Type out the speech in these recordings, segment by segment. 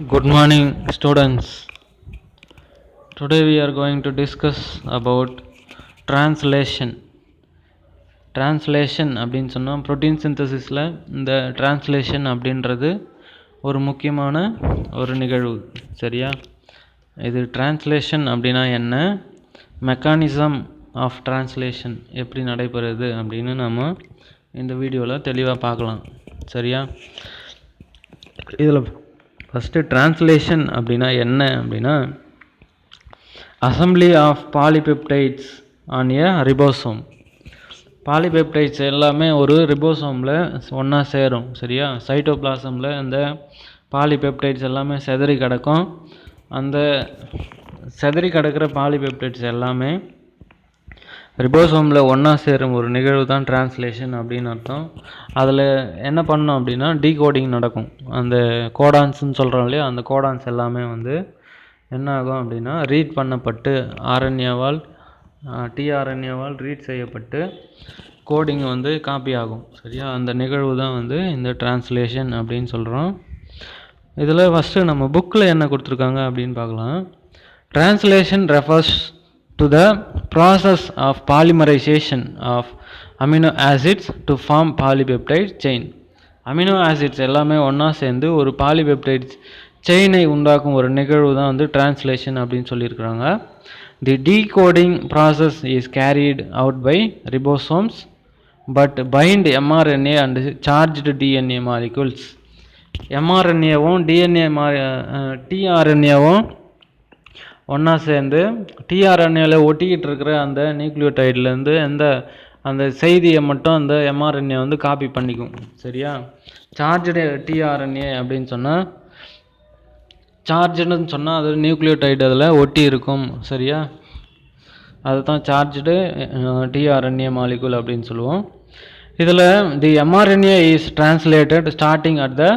Good morning, students. Today we are going to discuss about translation. Translation அப்படின்னு சொன்னால் protein சிந்தசிஸில் இந்த translation அப்படின்றது ஒரு முக்கியமான ஒரு நிகழ்வு. சரியா? இது translation அப்படின்னா என்ன, மெக்கானிசம் ஆஃப் translation எப்படி நடைபெறுது அப்படின்னு நம்ம இந்த வீடியோவில் தெளிவாக பார்க்கலாம். சரியா? இதில் ஃபஸ்ட்டு டிரான்ஸ்லேஷன் அப்படின்னா என்ன அப்படின்னா, assembly of polypeptides on a ribosome. Polypeptides எல்லாமே ஒரு ரிபோசோமில் ஒன்றா சேரும். சரியா? சைட்டோபிளாசமில் அந்த பாலிபெப்டைட்ஸ் எல்லாமே செதறி கிடக்கும். அந்த செதறி கிடக்கிற பாலிபெப்டைட்ஸ் எல்லாமே ரிபோசோமில் ஒன்றா சேரும் ஒரு நிகழ்வு தான் டிரான்ஸ்லேஷன் அப்படின்னு அர்த்தம். அதில் என்ன பண்ணோம் அப்படின்னா டீகோடிங் நடக்கும். அந்த கோடான்ஸ்ன்னு சொல்கிறோம் இல்லையா, அந்த கோடான்ஸ் எல்லாமே என்ன ஆகும் அப்படின்னா ரீட் பண்ணப்பட்டு ஆர்என்ஏவால் டிஆர்என்ஏவால் ரீட் செய்யப்பட்டு கோடிங் காப்பி ஆகும். சரியா? அந்த நிகழ்வு தான் இந்த டிரான்ஸ்லேஷன் அப்படின்னு சொல்கிறோம். இதில் ஃபஸ்ட்டு நம்ம புக்கில் என்ன கொடுத்துருக்காங்க அப்படின்னு பார்க்கலாம். Translation refers to the process of polymerization of amino acids to form polypeptide chain. Amino acids எல்லாமே ஒன்றா சேர்ந்து ஒரு பாலிபெப்டைட் செயினை உண்டாக்கும் ஒரு நிகழ்வு தான் டிரான்ஸ்லேஷன் அப்படின்னு சொல்லியிருக்கிறாங்க. The decoding process is carried out by ribosomes but bind mRNA and charged DNA molecules. எம்ஆர்என்ஏவும் டிஆர்என்ஏவும் ஒன்றா சேர்ந்து டிஆர்என்ஏல ஒட்டிக்கிட்டு இருக்கிற அந்த நியூக்ளியோடைட்லேருந்து அந்த செய்தியை மட்டும் அந்த எம்ஆர்என்ஏ காப்பி பண்ணிக்கும். சரியா? சார்ஜ்டு டிஆர்என்ஏ அப்படின்னு சொன்னால், சார்ஜுன்னு சொன்னால் அது நியூக்ளியோடைடு அதில் ஒட்டி இருக்கும். சரியா? அதுதான் சார்ஜ்டு டிஆர்என்ஏ மாலிகுல் அப்படின்னு சொல்லுவோம். இதில் the mRNA is translated starting at the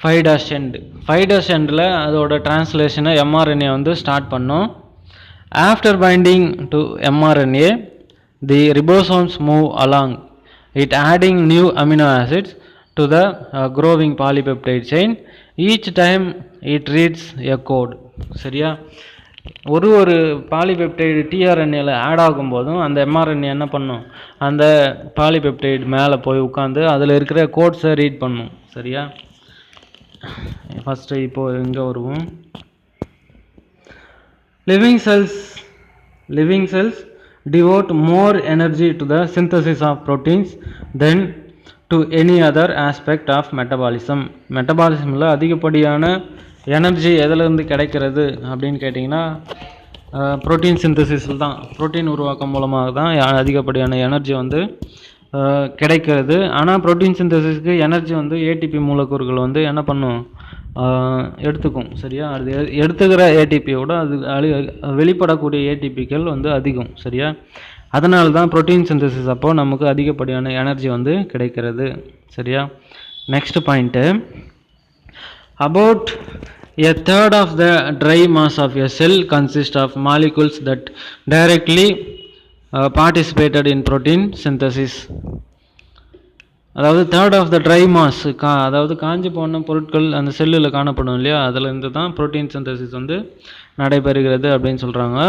5' end. 5' endல அதோட டிரான்ஸ்லேஷனை எம்ஆர்என்ஏ ஸ்டார்ட் பண்ணோம். After binding to mRNA the ribosomes move along it adding new amino acids to the growing polypeptide chain. Each time it reads a code. சரியா? ஒரு polypeptide டிஆர்என்ஏல add ஆகும்போதும் அந்த mRNA என்ன பண்ணும், அந்த பாலிபெப்டைடு மேலே போய் உட்காந்து அதில் இருக்கிற கோட்ஸை ரீட் பண்ணும். சரியா? ஃபஸ்ட்டு இப்போது எங்கே வருவோம். Living cells devote more energy to the synthesis of proteins then to any other aspect of metabolism. மெட்டபாலிசமில் அதிகப்படியான எனர்ஜி எதிலிருந்து கிடைக்கிறது அப்படின்னு கேட்டிங்கன்னா ப்ரோட்டீன் சிந்தசிஸில் தான். ப்ரோட்டீன் உருவாக்கம் மூலமாக தான் அதிகப்படியான எனர்ஜி கிடைக்கிறது. ஆனால் ப்ரோட்டீன் சிந்தசிஸ்க்கு எனர்ஜி ஏடிபி மூலக்கூறுகள் என்ன பண்ணும், எடுத்துக்கும். சரியா? அது எடுத்துக்கிற ஏடிபியோட அது வெளிப்படக்கூடிய ஏடிபிக்கள் அதிகம். சரியா? அதனால தான் ப்ரோட்டீன் சிந்தசிஸ் அப்போது நமக்கு அதிகப்படியான எனர்ஜி கிடைக்கிறது. சரியா? Next point, about a third of the dry mass of a cell consists of molecules that directly participated in protein synthesis. அதாவது third of the dry mass, அதாவது காஞ்சி போன பொருட்கள் அந்த செல்லில் காணப்படும் இல்லையா, அதிலிருந்து தான் ப்ரோட்டீன் சிந்தசிஸ் நடைபெறுகிறது அப்படின்னு சொல்கிறாங்க.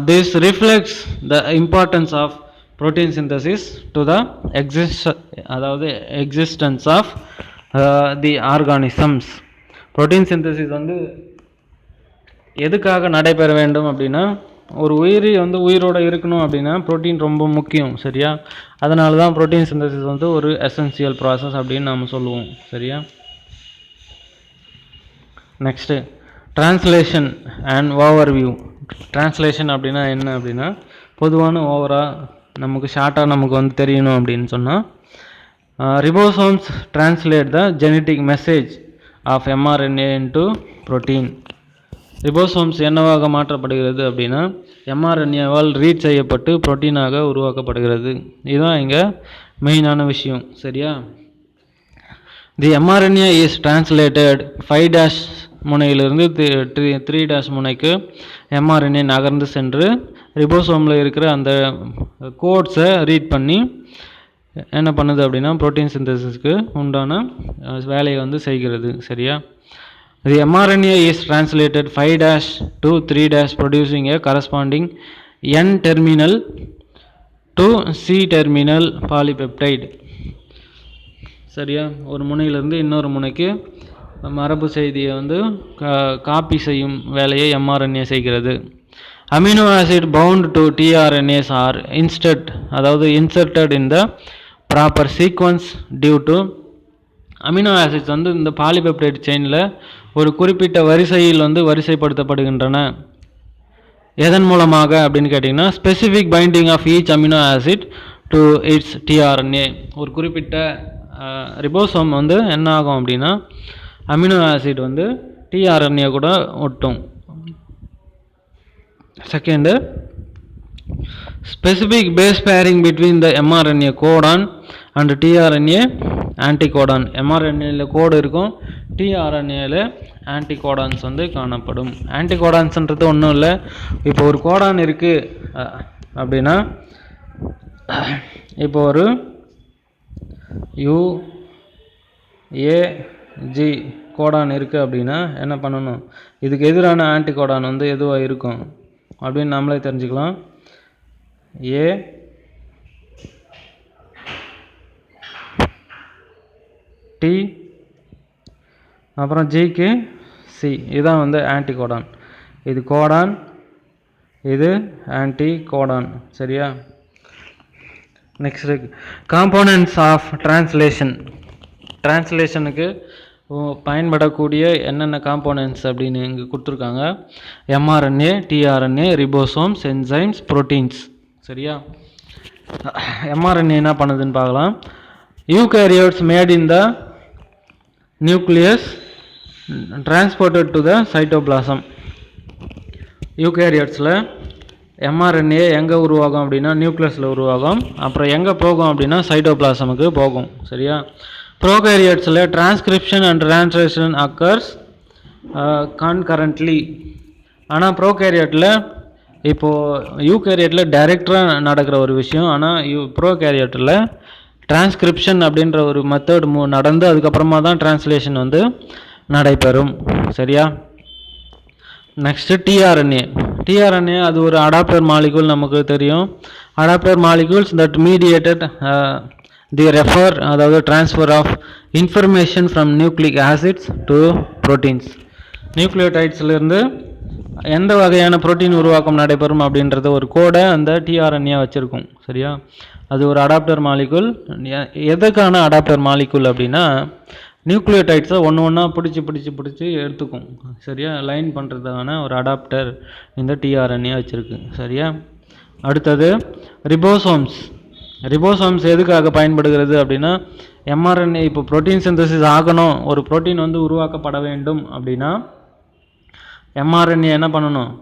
This reflects the importance of protein synthesis to the existence of the organisms. Protein synthesis எதுக்காக நடைபெற வேண்டும் அப்படின்னா, ஒரு உயிரி உயிரோடு இருக்கணும் அப்படின்னா ப்ரோட்டீன் ரொம்ப முக்கியம். சரியா? அதனால தான் ப்ரோட்டீன் சிந்தசிஸ் ஒரு எசென்சியல் ப்ராசஸ் அப்படின்னு நாம் சொல்லுவோம். சரியா? Next, translation and overview. Translation அப்படின்னா என்ன அப்படின்னா, பொதுவான ஓவராக நமக்கு ஷார்ட்டாக நமக்கு தெரியணும் அப்படின்னு சொன்னால், ribosomes translate the genetic message of mRNA into protein. Ribosomes என்னவாக மாற்றப்படுகிறது அப்படின்னா எம்ஆர்என்ஏவால் ரீட் செய்யப்பட்டு புரோட்டீனாக உருவாக்கப்படுகிறது. இதுதான் இங்கே மெயினான விஷயம். சரியா? தி எம்ஆர்என்ஏ இஸ் டிரான்ஸ்லேட்டட் 5' முனையிலிருந்து 3' முனைக்கு எம்ஆர்என்ஏ நகர்ந்து சென்று ரிபோசோமில் இருக்கிற அந்த கோட்ஸை ரீட் பண்ணி என்ன பண்ணுது அப்படின்னா புரோட்டீன் சிந்தசிஸ்க்கு உண்டான வேலையை செய்கிறது. சரியா? The mRNA is translated 5' to 3' producing a corresponding N-terminal to C-terminal polypeptide. சரியா, ஒரு முனையிலிருந்து இன்னொரு முனைக்கு மரபு செய்தியை வந்து காப்பி செய்யும் வேலையை mRNA செய்கிறது. Amino acid bound to tRNAs are inserted in the proper sequence due to amino acids வந்து இந்த பாலிபெப்டைட் செயினில் ஒரு குறிப்பிட்ட வரிசையில் வந்து வரிசைப்படுத்தப்படுகின்றன. எதன் மூலமாக அப்படின்னு கேட்டிங்கன்னா, specific binding of each amino acid to its tRNA. ஒரு குறிப்பிட்ட ரிபோசோம் வந்து என்ன ஆகும் அப்படின்னா, அமினோ ஆசிட் வந்து tRNA கூட ஒட்டும். Second, specific base pairing between the mRNA codon and tRNA anticodon. mRNAல கோடு இருக்கும், tRNAல ஆன்டிகோடான்ஸ் வந்து காணப்படும். ஆன்டிகோடான்ஸ்ன்றது ஒன்றும் இல்லை, இப்போ ஒரு கோடான் இருக்குது அப்படின்னா, இப்போ ஒரு UAG கோடான் இருக்குது அப்படின்னா என்ன பண்ணணும், இதுக்கு எதிரான ஆன்டிகோடான் வந்து எதுவாக இருக்கும் அப்படின்னு நம்மளே தெரிஞ்சுக்கலாம். A T அப்புறம் ஜிக்கு சி, இதுதான் வந்து ஆன்டிகோடான். இது கோடான், இது ஆன்டிகோடான். சரியா. நெக்ஸ்ட், காம்போனன்ட்ஸ் ஆஃப் டிரான்ஸ்லேஷனுக்கு பயன்படக்கூடிய என்னென்ன காம்போனன்ட்ஸ் அப்படின்னு இங்கே கொடுத்துருக்காங்க. mRNA, tRNA, ribosomes, enzymes, proteins. சரியா. mRNA என்ன பண்ணுதுன்னு பார்க்கலாம். Eukaryotes made in the nucleus transported to the cytoplasm. யூகேரியோட்ஸில் mRNA எங்கே உருவாகும் அப்படின்னா நியூக்ளியஸில் உருவாகும். அப்புறம் எங்கே போகும் அப்படின்னா சைட்டோபிளாசமுக்கு போகும். சரியா. ப்ரோகேரியோட்ஸில் transcription and translation occurs concurrently. ஆனால் ப்ரோகேரியோட்டில், இப்போது யூகேரியோட்டில் டைரெக்டாக நடக்கிற ஒரு விஷயம், ஆனால் ப்ரோகேரியோட்டில் டிரான்ஸ்கிரிப்ஷன் அப்படின்ற ஒரு மெத்தட் நடந்து அதுக்கப்புறமா தான் டிரான்ஸ்லேஷன் வந்து நடைபெறும். சரியா. நெக்ஸ்ட்டு டிஆர்என்ஏ அது ஒரு அடாப்டர் மாலிகூல். நமக்கு தெரியும், adapter molecules that mediated the refer, அதாவது transfer of information from nucleic acids to proteins. நியூக்ளியோடைட்ஸ்லேருந்து எந்த வகையான புரோட்டீன் உருவாக்கம் நடைபெறும் அப்படின்றத ஒரு கோடை அந்த டிஆர்என்ஏ வச்சுருக்கும். சரியா. அது ஒரு அடாப்டர் மாலிகூல். எதுக்கான அடாப்டர் மாலிகூல் அப்படின்னா, நியூக்ளியோடைட்ஸை ஒன்றா பிடிச்சி எடுத்துக்கும். சரியா. லைன் பண்ணுறதுக்கான ஒரு அடாப்டர் இந்த டிஆர்என்ஏ வச்சுருக்கு. சரியா. அடுத்தது ரிபோசோம்ஸ் எதுக்காக பயன்படுகிறது அப்படின்னா, mRNA இப்போ புரோட்டீன் சிந்தசிஸ் ஆகணும், ஒரு புரோட்டீன் வந்து உருவாக்கப்பட வேண்டும் அப்படின்னா mRNA என்ன பண்ணணும்,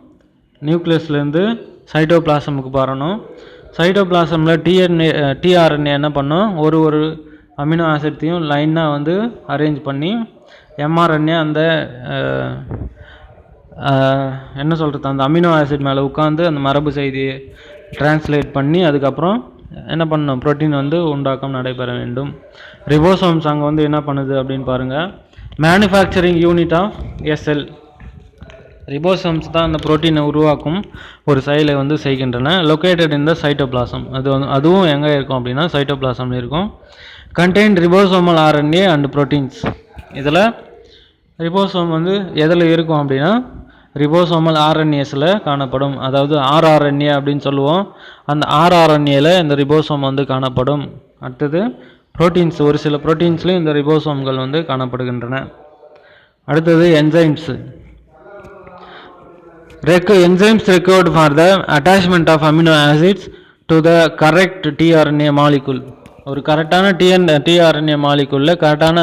நியூக்ளியஸ்லேருந்து சைட்டோபிளாசமுக்கு வரணும். சைட்டோபிளாசமில் டிஆர்என்ஏ என்ன பண்ணும், ஒரு அமினோ ஆசிட்டையும் லைனாக வந்து அரேஞ்ச் பண்ணி mRNA அந்த என்ன சொல்கிறது, அந்த அமினோ ஆசிட் மேலே உட்காந்து அந்த மரபு செய்தியை டிரான்ஸ்லேட் பண்ணி அதுக்கப்புறம் என்ன பண்ணணும், புரோட்டீன் வந்து உண்டாக்கம் நடைபெற வேண்டும். ரிபோசோம்ஸ் அங்கே வந்து என்ன பண்ணுது அப்படின்னு பாருங்கள். Manufacturing unit of cell. Ribosomes தான் அந்த புரோட்டீனை உருவாக்கும் ஒரு செயலை வந்து செய்கின்றன. Located in the cytoplasm. அதுவும் எங்கே இருக்கும் அப்படின்னா சைட்டோபிளாசமில் இருக்கும். Contain ribosomal RNA and proteins. இதில் ரிபோசோம் வந்து எதில் இருக்கும் அப்படின்னா ரிபோசோமல் ஆர்என்ஏஸில் காணப்படும். அதாவது ஆர்ஆர்என்ஏ அப்படின்னு சொல்லுவோம். அந்த ஆர்ஆர்என்ஏல இந்த ரிபோசோம் வந்து காணப்படும். அடுத்தது புரோட்டீன்ஸ். ஒரு சில புரோட்டீன்ஸ்லையும் இந்த ரிபோசோம்கள் வந்து காணப்படுகின்றன. அடுத்தது enzymes. Enzymes required for the attachment of amino acids to the correct tRNA molecule. ஒரு கரெக்டான tRNA மாலிகுலில் கரெக்டான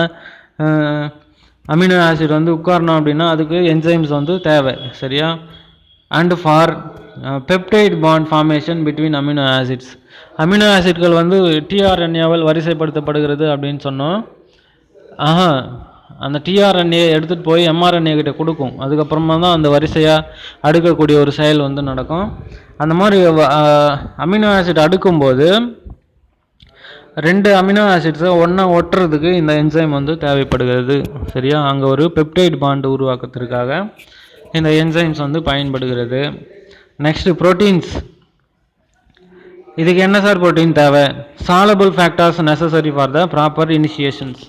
அமினோ ஆசிட் வந்து உட்காரணும் அப்படின்னா அதுக்கு என்சைம்ஸ் வந்து தேவை. சரியா. And for peptide bond formation between amino acids. Amino ஆசிட்கள் வந்து tRNAவால் வரிசைப்படுத்தப்படுகிறது அப்படின்னு சொன்னோம். அந்த டிஆர்என்ஏ எடுத்துகிட்டு போய் mRNA கிட்ட கொடுக்கும். அதுக்கப்புறமா தான் அந்த வரிசையாக அடுக்கக்கூடிய ஒரு செயல் வந்து நடக்கும். அந்த மாதிரி அமினோ ஆசிட் அடுக்கும்போது 2 அமினோ ஆசிட்ஸை ஒன்றா ஒட்டுறதுக்கு இந்த என்சைம் வந்து தேவைப்படுகிறது. சரியா, அங்கே ஒரு பெப்டைட் பாண்ட் உருவாக்கத்திற்காக இந்த என்சைம்ஸ் வந்து பயன்படுகிறது. Next proteins. இதுக்கு என்ன சார் புரோட்டீன் தேவை? Soluble factors necessary for the proper initiations.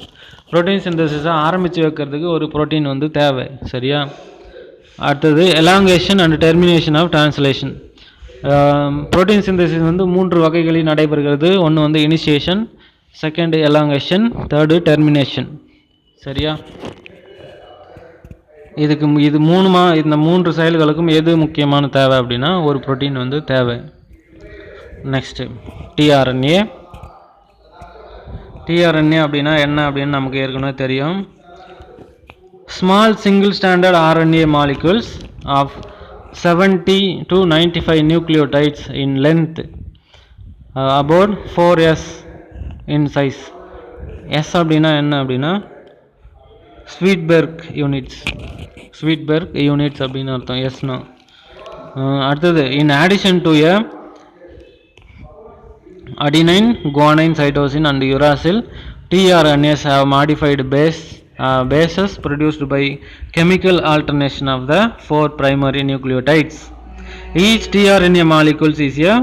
Protein சிந்தசிஸை ஆரம்பித்து வைக்கிறதுக்கு ஒரு புரோட்டீன் வந்து தேவை. சரியா, அடுத்தது elongation and termination of translation. Protein synthesis வந்து 3 வகைகளில் நடைபெறுகிறது. ஒன்று வந்து initiation, second elongation, third termination. சரியா, இது இந்த 3 செயல்களுக்கும் எது முக்கியமான தேவை அப்படின்னா ஒரு புரோட்டீன் வந்து தேவை. Next tRNA. டிஆர்என்ஏ அப்படின்னா என்ன அப்படின்னு நமக்கு ஏற்கனவே தெரியும். Small single standard RNA molecules of 70 to 95 nucleotides in length, about 4s in size. S அப்படின்னா என்ன அப்படின்னா ஸ்வீட்பெர்க் யூனிட்ஸ். ஸ்வீட்பெர்க் யூனிட்ஸ் அப்படின்னு அர்த்தம் எஸ்னா. அடுத்தது in addition to a adenine, guanine, cytosine and uracil, tRNAs have modified bases produced by chemical alternation of the 4 primary nucleotides. Each tRNA molecule is a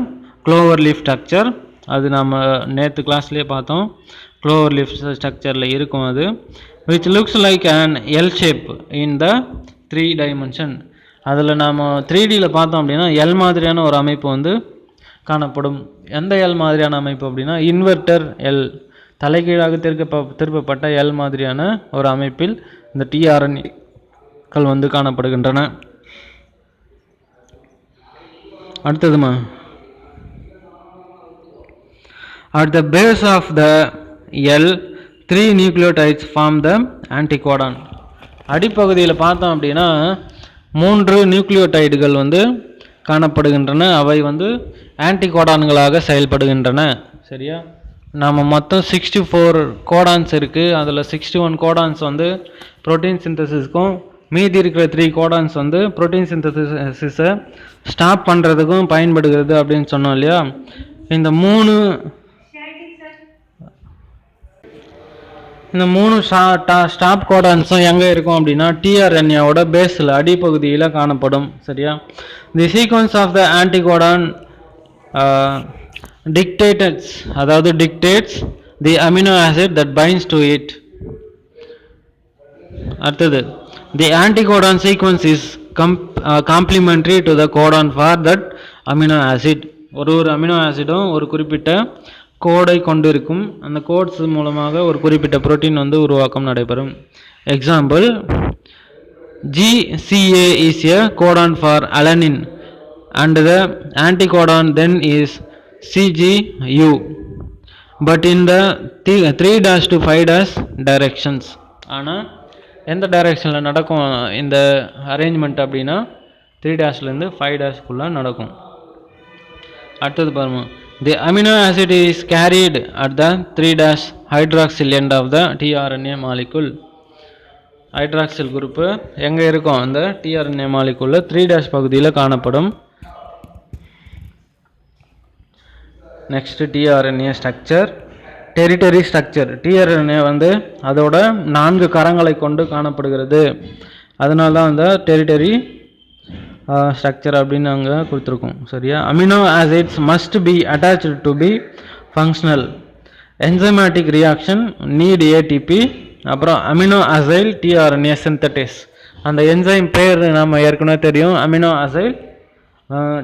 clover leaf structure. அது நம்ம நேற்று கிளாஸ்லேயே பார்த்தோம். clover leaf ஸ்ட்ரக்சரில் இருக்கும் அது, which looks like an L shape in the 3 dimension. அதில் நாம் 3Dயில் பார்த்தோம் அப்படின்னா L மாதிரியான ஒரு அமைப்பு வந்து காணப்படும். எந்த எல் மாதிரியான அமைப்பு அப்படின்னா இன்வெர்டர் எல், தலைகீழாக திருப்பப்பட்ட எல் மாதிரியான ஒரு அமைப்பில் இந்த டிஆர்என்ஏக்கள் வந்து காணப்படுகின்றன. அடுத்ததுமா, at the base of the L 3 nucleotides form the anticodon. அடிப்பகுதியில் பார்த்தோம் அப்படின்னா 3 நியூக்ளியோடைடுகள் வந்து காணப்படுகின்றன. அவை வந்து ஆன்டிகோடான்களாக செயல்படுகின்றன. சரியா, நாம் மொத்தம் 64 கோடான்ஸ் இருக்குது. அதில் 61 கோடான்ஸ் வந்து புரோட்டீன் சிந்தசிஸ்க்கும், மீதி இருக்கிற 3 கோடான்ஸ் வந்து புரோட்டீன் சிந்தசிஸை ஸ்டாப் பண்ணுறதுக்கும் பயன்படுகிறது அப்படின்னு சொன்னோம் இல்லையா. இந்த மூணு ஸ்டாப் கோடான்ஸும் எங்கே இருக்கும் அப்படின்னா டிஆர்என்ஏவோட பேஸில் அடிப்பகுதியில் காணப்படும். சரியா, the sequence of the anticodon dictates the amino acid that binds to it. அடுத்தது, the anticodon sequence is complementary to the codon for that amino acid. ஒரு அமினோ ஆசிடும் ஒரு குறிப்பிட்ட கோடை கொண்டிருக்கும். அந்த கோட்ஸ் மூலமாக ஒரு குறிப்பிட்ட புரோட்டீன் வந்து உருவாக்கம் நடைபெறும். Example, GCA is a codon for alanine and the anticodon then is CGU, but in the 3' to 5' directions. ஆனால் எந்த டைரெக்ஷனில் நடக்கும் இந்த அரேஞ்ச்மெண்ட் அப்படின்னா 3' 5' நடக்கும். அடுத்தது பாருங்க, the amino acid is carried at the 3' hydroxyl end of the tRNA molecule. Hydroxyl group எங்கே இருக்கும்? அந்த tRNA மாலிகுலில் 3' பகுதியில் காணப்படும். Next tRNA structure, territory structure. TRNA வந்து அதோட 4 கரங்களை கொண்டு காணப்படுகிறது. அதனால தான் அந்த டெரிட்டரி ஸ்ட்ரக்சர் அப்படின்னு அங்கே கொடுத்துருக்கோம். சரியா, amino acids must be attached to be functional. Enzymatic reaction need ATP. அப்புறம் அமினோ அசைல் டிஆர்என்ஏ சிந்தடேஸ். அந்த என்சைம் பேர் நம்ம ஏற்கனவே தெரியும், அமினோ அசைல்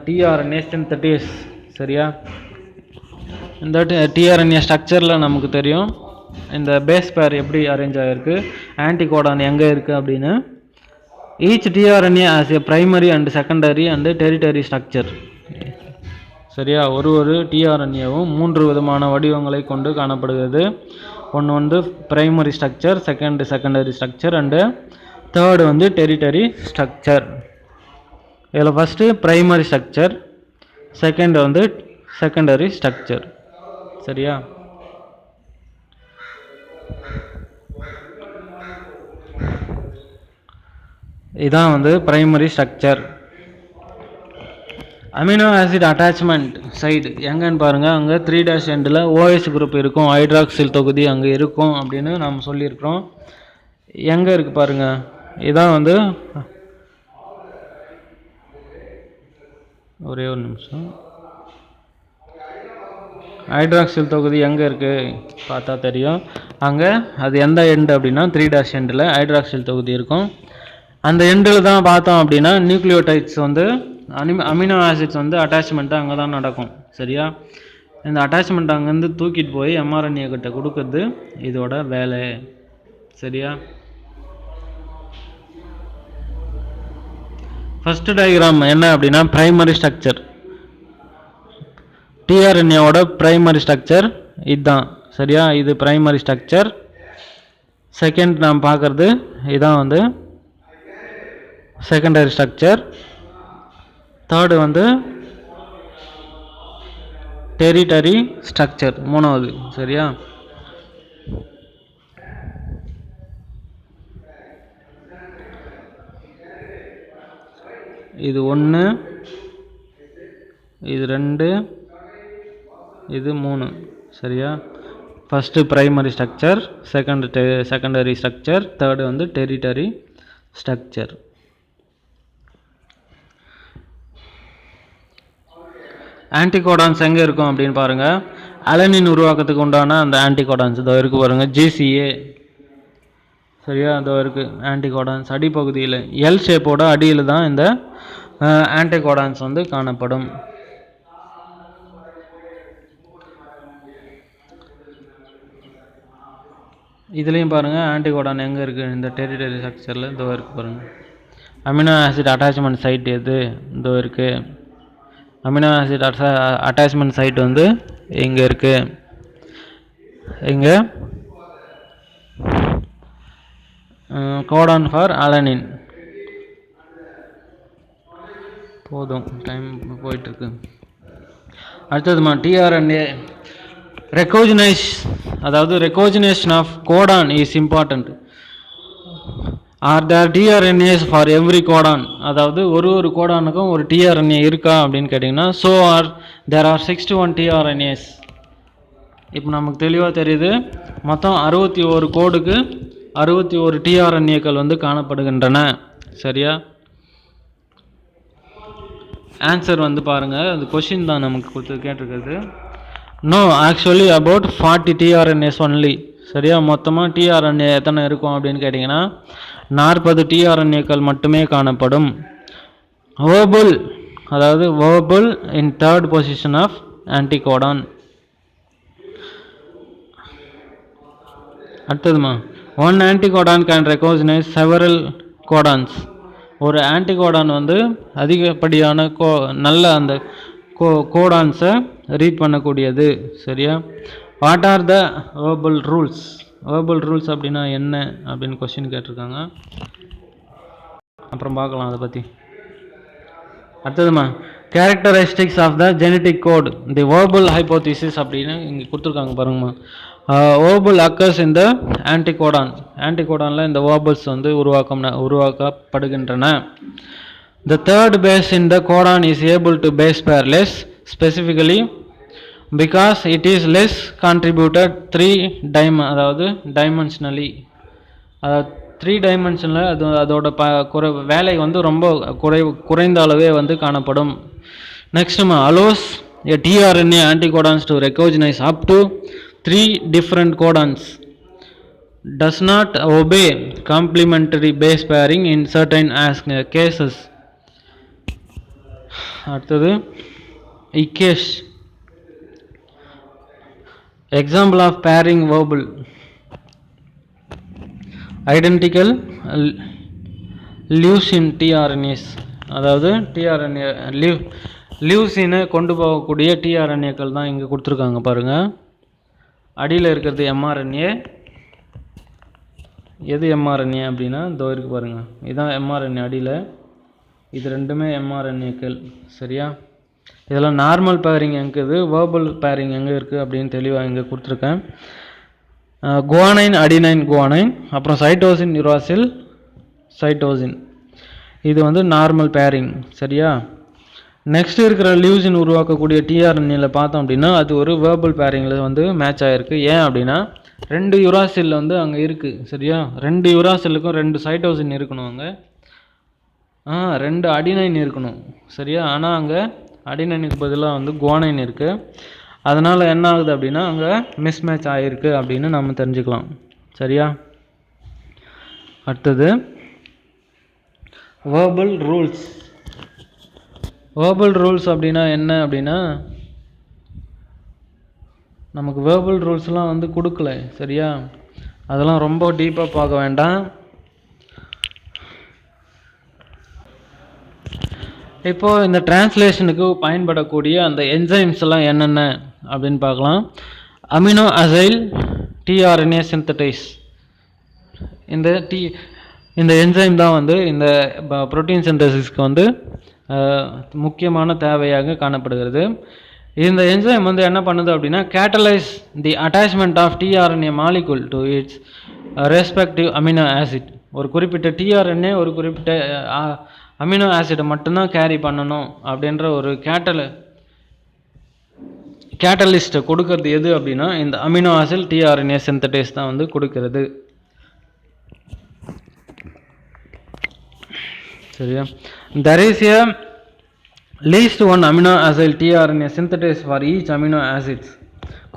டிஆர்என்ஏ சிந்தடேஸ். சரியா, இந்த டிஆர்என்ஏ ஸ்ட்ரக்சரில் நமக்கு தெரியும் இந்த பேஸ் பேர் எப்படி அரேஞ்ச் ஆகிருக்கு, ஆன்டிகோடான் எங்கே இருக்குது அப்படின்னு. Each tRNA as a primary and secondary and territory structure. சரியா, ஒரு டிஆர்என்ஏவும் 3 விதமான வடிவங்களை கொண்டு காணப்படுகிறது. ஒன்று வந்து primary structure, secondary structure and third வந்து டெரிட்டரி ஸ்ட்ரக்சர். இதில் ஃபஸ்ட்டு பிரைமரி ஸ்ட்ரக்சர், செகண்ட் வந்து செகண்டரி ஸ்ட்ரக்சர். சரியா, இதான் வந்து primary structure. Amino acid attachment side எங்கன்னு பாருங்கள், அங்கே 3' எண்டில் OH குரூப் இருக்கும், ஹைட்ராக்சில் தொகுதி அங்கே இருக்கும் அப்படின்னு நாம் சொல்லியிருக்கிறோம். எங்கே இருக்குது பாருங்கள், இதான் வந்து ஒரே ஒரு நிமிஷம். ஹைட்ராக்சில் தொகுதி எங்கே இருக்குது பார்த்தா தெரியும். அங்கே அது எந்த எண்டு அப்படின்னா 3' எண்டில் ஹைட்ராக்சில் தொகுதி இருக்கும். அந்த எண்டில் தான் பார்த்தோம் அப்படின்னா நியூக்ளியோடைட்ஸ் வந்து அமினோ ஆசிட்ஸ் வந்து அட்டாச்மெண்ட்டு அங்கே தான் நடக்கும். சரியா? இந்த அட்டாச்மெண்ட் அங்கேருந்து தூக்கிட்டு போய் mRNA கிட்ட கொடுக்குறது இதோட வேலை. சரியா? ஃபர்ஸ்ட் டயக்ராம் என்ன அப்படின்னா பிரைமரி ஸ்ட்ரக்சர். டிஆர்என்ஏவோட பிரைமரி ஸ்ட்ரக்சர் இதுதான். சரியா? இது பிரைமரி ஸ்ட்ரக்சர். செகண்ட் நாம் பார்க்குறது இதான் வந்து செகண்டரி ஸ்ட்ரக்சர். தேர்டு வந்து டெரிட்டரி ஸ்ட்ரக்சர், மூணாவது. சரியா? இது 1, இது 2, இது 3. சரியா? First primary structure, secondary structure, third வந்து டெரிட்டரி ஸ்ட்ரக்சர். ஆன்டிகோடான்ஸ் எங்கே இருக்கும் அப்படின்னு பாருங்கள். அலனின் உருவாக்கத்துக்கு உண்டான அந்த ஆன்டிகோடான்ஸ் இதோ இருக்குது பாருங்கள், GCA. சரியா? இதோ இருக்குது ஆன்டிகோடான்ஸ் அடிப்பகுதியில் எல் ஷேப்போட அடியில் தான் இந்த ஆன்டிகோடான்ஸ் வந்து காணப்படும். இதுலேயும் பாருங்கள் ஆன்டிகோடான் எங்கே இருக்குது, இந்த டெரிட்டரி ஸ்ட்ரக்சரில் இதோ இருக்குது பாருங்கள். அமினோ ஆசிட் அட்டாச்மெண்ட் சைட் எது, இதோ இருக்குது. அமினோ ஆசிட் அட்டாச்மெண்ட் சைட் வந்து இங்கே இருக்குது. இங்கே கோடான் ஃபார் அலனின். போதும், டைம் போயிட்டுருக்கு. அடுத்ததுமா டிஆர்என்ஏ ரெகோஜனைஸ், அதாவது recognition of codon is important. Are there tRNAs for every codon, அதாவது ஒரு கோடானுக்கும் ஒரு டிஆர்என்ஏ இருக்கா அப்படின்னு கேட்டிங்கன்னா, so are there are 61 tRNAs. இப்போ நமக்கு தெளிவாக தெரியுது, மொத்தம் 61 கோடுக்கு 61 டிஆர்என்ஏக்கள் வந்து காணப்படுகின்றன. சரியா? ஆன்சர் வந்து பாருங்கள், அது கொஷின் தான் நமக்கு கொடுத்து கேட்டிருக்கிறது. No, actually about 40 tRNAs only. சரியா? மொத்தமாக டிஆர்என்ஏ எத்தனை இருக்கும் அப்படின்னு கேட்டிங்கன்னா 40 டிஆர்என்ஏக்கள் மட்டுமே காணப்படும். வேர்பல், அதாவது wobble in third position of anticodon. அடுத்ததுமா, one anticodon can recognise several codons. ஒரு ஆன்டிகோடான் வந்து அதிகப்படியான நல்ல அந்த கோடான்ஸை ரீட் பண்ணக்கூடியது. சரியா? What are the wobble rules? Wobble rules அப்படின்னா என்ன அப்படின்னு கொஸ்டின் கேட்டிருக்காங்க. அப்புறம் பார்க்கலாம் அதை பற்றி. அடுத்ததுமா, characteristics of the genetic code the wobble hypothesis அப்படின்னு இங்கே கொடுத்துருக்காங்க பாருங்கம்மா. வேர்பல் அக்கர்ஸ் இந்த ஆன்டிகோடான். ஆன்டிகோடானில் இந்த வேர்பல்ஸ் வந்து உருவாக்கப்படுகின்றன. The third base in the codon is able to base pair less, specifically because it is less contributed அதாவது dimensionally. அதாவது 3 டைமென்ஷனில் அதோட வேலை வந்து ரொம்ப குறைந்த அளவே வந்து காணப்படும். நெக்ஸ்ட்மா, allows a tRNA anticodons to recognize up to 3 different codons, does not obey complementary base pairing in certain cases. அடுத்தது இக்கேஷ். Example of pairing wobble identical leucine tRNAs, அதாவது டிஆர்என்ஏ லியூசினை கொண்டு போகக்கூடிய டிஆர்என்ஏக்கள் தான் இங்கே கொடுத்துருக்காங்க பாருங்கள். அடியில் இருக்கிறது எம்ஆர்என்ஏ. எது எம்ஆர்என்ஏ அப்படின்னா இதோ இருக்கு பாருங்கள், இதுதான் எம்ஆர்என்ஏ அடியில். இது ரெண்டுமே எம்ஆர்என்ஏக்கள். சரியா? இதெல்லாம் நார்மல் பேரிங் எங்கே இருக்குது, வேர்பல் பேரிங் எங்கே இருக்குது அப்படின்னு தெளிவாக இங்கே கொடுத்துருக்கேன். குவானைன், அடினைன், குவானைன், அப்புறம் சைட்டோசின், யுராசில், சைட்டோசின். இது வந்து நார்மல் பேரிங். சரியா? நெக்ஸ்ட் இருக்கிற லியூசின் உருவாக்கக்கூடிய டிஆர்என்ஏல பார்த்தோம் அப்படின்னா அது ஒரு வேர்பல் பேரிங்கில் வந்து மேட்ச் ஆகிருக்கு. ஏன் அப்படின்னா 2 யுராசில் வந்து அங்கே இருக்குது. சரியா, 2 யுராசிலுக்கும் 2 சைட்டோசின் இருக்கணும், அங்கே 2 அடினைன் இருக்கணும். சரியா, ஆனால் அங்கே அடினைனுக்கு பதிலாக வந்து குவானைன் இருக்குது. அதனால் என்ன ஆகுது அப்படின்னா அங்கே மிஸ் மேட்ச் ஆகிருக்கு அப்படின்னு நம்ம தெரிஞ்சுக்கலாம். சரியா, அடுத்தது வேர்பல் ரூல்ஸ். வேர்பல் ரூல்ஸ் அப்படின்னா என்ன அப்படின்னா நமக்கு வேர்பல் ரூல்ஸ்லாம் வந்து கொடுக்கல. சரியா, அதெல்லாம் ரொம்ப டீப்பாக பார்க்க வேண்டாம். இப்போது இந்த டிரான்ஸ்லேஷனுக்கு பயன்படக்கூடிய அந்த என்சைம்ஸ் எல்லாம் என்னென்ன அப்படின்னு பார்க்கலாம். Amino acyl tRNA synthetase. இந்த என்சைம் தான் வந்து இந்த புரோட்டீன் சிந்தசிஸ்க்கு வந்து முக்கியமான தேவையாக காணப்படுகிறது. இந்த என்சைம் வந்து என்ன பண்ணுது அப்படின்னா catalyse the attachment of tRNA molecule to its respective amino acid. ஒரு குறிப்பிட்ட டிஆர்என்ஏ ஒரு குறிப்பிட்ட அமினோ ஆசிடை மட்டும்தான் கேரி பண்ணணும் அப்படின்ற ஒரு கேட்டலிஸ்ட்டை கொடுக்கறது எது அப்படின்னா இந்த அமினோ ஆசிட் டிஆர்என்ஏ சிந்தடேஸ் தான் வந்து கொடுக்கிறது. சரியா, there is a least one amino acid tRNA synthetase for each amino acids.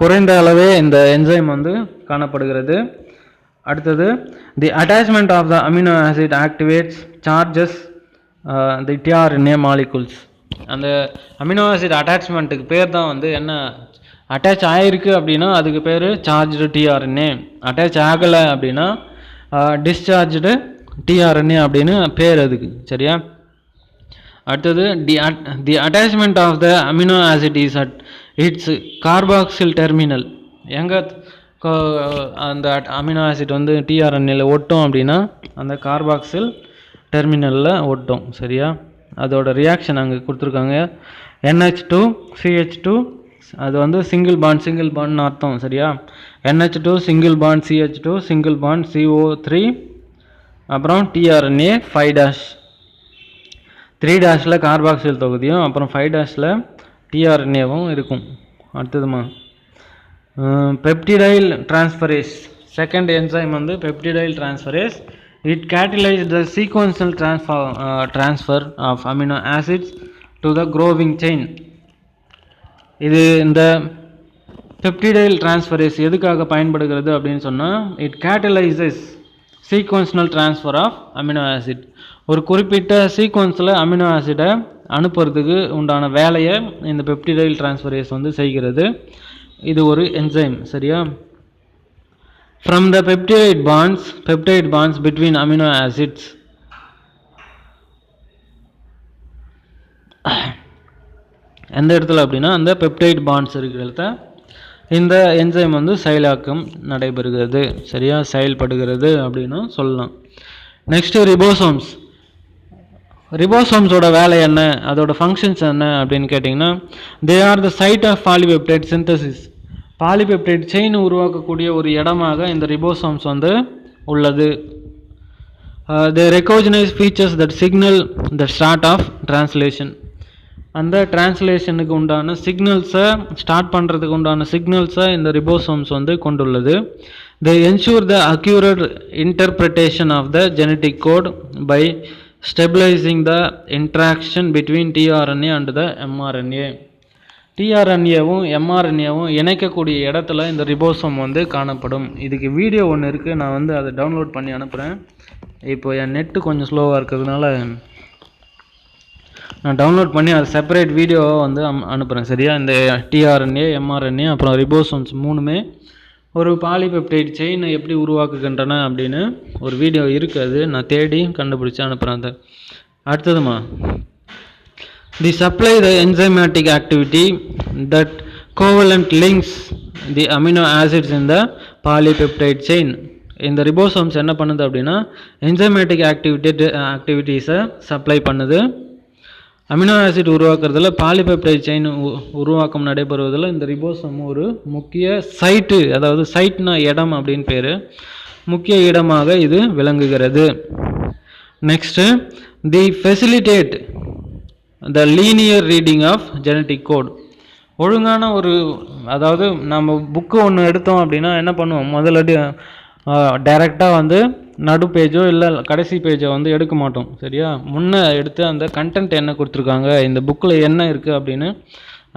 குறைந்த அளவே இந்த என்சைம் வந்து காணப்படுகிறது. அடுத்தது the attachment of the amino acid activates charges the tRNA molecules. அந்த அமினோ ஆசிட் அட்டாச்மெண்ட்டுக்கு பேர் தான் வந்து என்ன, அட்டாச் ஆகிருக்கு அப்படின்னா அதுக்கு பேர் சார்ஜ்டு டிஆர்என்ஏ, அட்டாச் ஆகலை அப்படின்னா டிஸ்சார்ஜ்டு டிஆர்என்ஏ அப்படின்னு பேர் அதுக்கு. சரியா, அடுத்தது the attachment of the amino acid is at its carboxyl terminal. எங்கே அந்த அமினோ ஆசிட் வந்து டிஆர்என்ஏல ஒட்டும் அப்படின்னா அந்த கார்பாக்சில் டெர்மினலில் ஒட்டும். சரியா, அதோட ரியாக்ஷன் அங்கே கொடுத்துருக்காங்க. NH2 CH2 அது வந்து சிங்கிள் பாண்ட் அர்த்தம். சரியா, NH2 single bond CH2 single bond CO3 அப்புறம் டிஆர்என்ஏ 5' 3' கார்பாக்சில் தொகுதியும் அப்புறம் 5' டிஆர்என்ஏவும் இருக்கும். அடுத்ததுமா பெப்டிடைல் டிரான்ஸ்ஃபரேஸ். செகண்ட் என்சைம் வந்து peptidyl transferase. It catalyse the sequential transfer of amino acids to the growing chain. இது இந்த பெப்டிடைல் டிரான்ஸ்ஃபரேஸ் எதுக்காக பயன்படுகிறது அப்படின்னு சொன்னால் it catalyses sequential transfer of amino acid. ஒரு குறிப்பிட்ட சீக்வன்ஸில் அமினோ ஆசிடை அனுப்புறதுக்கு உண்டான வேலையை இந்த பெப்டிடைல் டிரான்ஸ்ஃபரேஸ் வந்து செய்கிறது. இது ஒரு என்சைம். சரியா, from the peptide bonds between amino acids. எந்த இடத்துல அப்படின்னா அந்த பெப்டைட் பாண்ட்ஸ் இருக்கிற இடத்த இந்த என்சைம் வந்து செயலாக்கம் நடைபெறுகிறது. சரியா, செயல்படுகிறது அப்படின்னு சொல்லலாம். நெக்ஸ்ட்டு ரிபோசோம்ஸோட வேலை என்ன, அதோட ஃபங்க்ஷன்ஸ் என்ன அப்படின்னு கேட்டிங்கன்னா they are the site of polypeptide synthesis. Polypeptide chain உருவாக்கக்கூடிய ஒரு இடமாக இந்த ரிபோசோம்ஸ் வந்து உள்ளது. They recognise features that signal the start of translation. அந்த டிரான்ஸ்லேஷனுக்கு உண்டான சிக்னல்ஸை ஸ்டார்ட் பண்ணுறதுக்கு உண்டான சிக்னல்ஸை இந்த ரிபோசோம்ஸ் வந்து கொண்டுள்ளது. They ensure the accurate interpretation of the genetic code by stabilising the interaction between tRNA and the mRNA. டிஆர்என்ஏவும் எம்ஆர்என்ஏவும் இணைக்கக்கூடிய இடத்துல இந்த ரிபோசோம் வந்து காணப்படும். இதுக்கு வீடியோ ஒன்று இருக்குது, நான் வந்து அதை டவுன்லோட் பண்ணி அனுப்புகிறேன். இப்போ என் நெட்டு கொஞ்சம் ஸ்லோவாக இருக்கிறதுனால நான் டவுன்லோட் பண்ணி அது செப்பரேட் வீடியோவை வந்து அனுப்புகிறேன். சரியா, இந்த டிஆர்என்ஏ எம்ஆர்என்ஏ அப்புறம் ரிபோசோம்ஸ் மூணுமே ஒரு பாலிபெப்டைட் செயினை எப்படி உருவாக்குகின்றன அப்படின்னு ஒரு வீடியோ இருக்குது, அது நான் தேடி கண்டுபிடிச்சி அனுப்புகிறேன். அதை அடுத்ததுமா they supply the enzymatic activity that covalent links the amino acids in the polypeptide chain. இந்த ரிபோசோம்ஸ் என்ன பண்ணுது அப்படின்னா என்சைமேட்டிக் ஆக்டிவிட்டீஸை சப்ளை பண்ணுது. அமினோ ஆசிட் உருவாக்குறதுல பாலிபெப்டைட் செயின் உருவாக்கம் நடைபெறுவதில் இந்த ரிபோசோம் ஒரு முக்கிய சைட்டு, அதாவது சைட்னா இடம் அப்படின்னு பேர், முக்கிய இடமாக இது விளங்குகிறது. Next the facilitate the linear reading of genetic code. ஒழுங்கான ஒரு, அதாவது நம்ம புக்கு ஒன்று எடுத்தோம் அப்படின்னா என்ன பண்ணுவோம், முதல்ல டைரெக்டாக வந்து நடு பேஜோ இல்லை கடைசி பேஜோ வந்து எடுக்க மாட்டோம். சரியா, முன்னே எடுத்து அந்த கண்டென்ட் என்ன கொடுத்துருக்காங்க, இந்த புக்கில் என்ன இருக்குது அப்படின்னு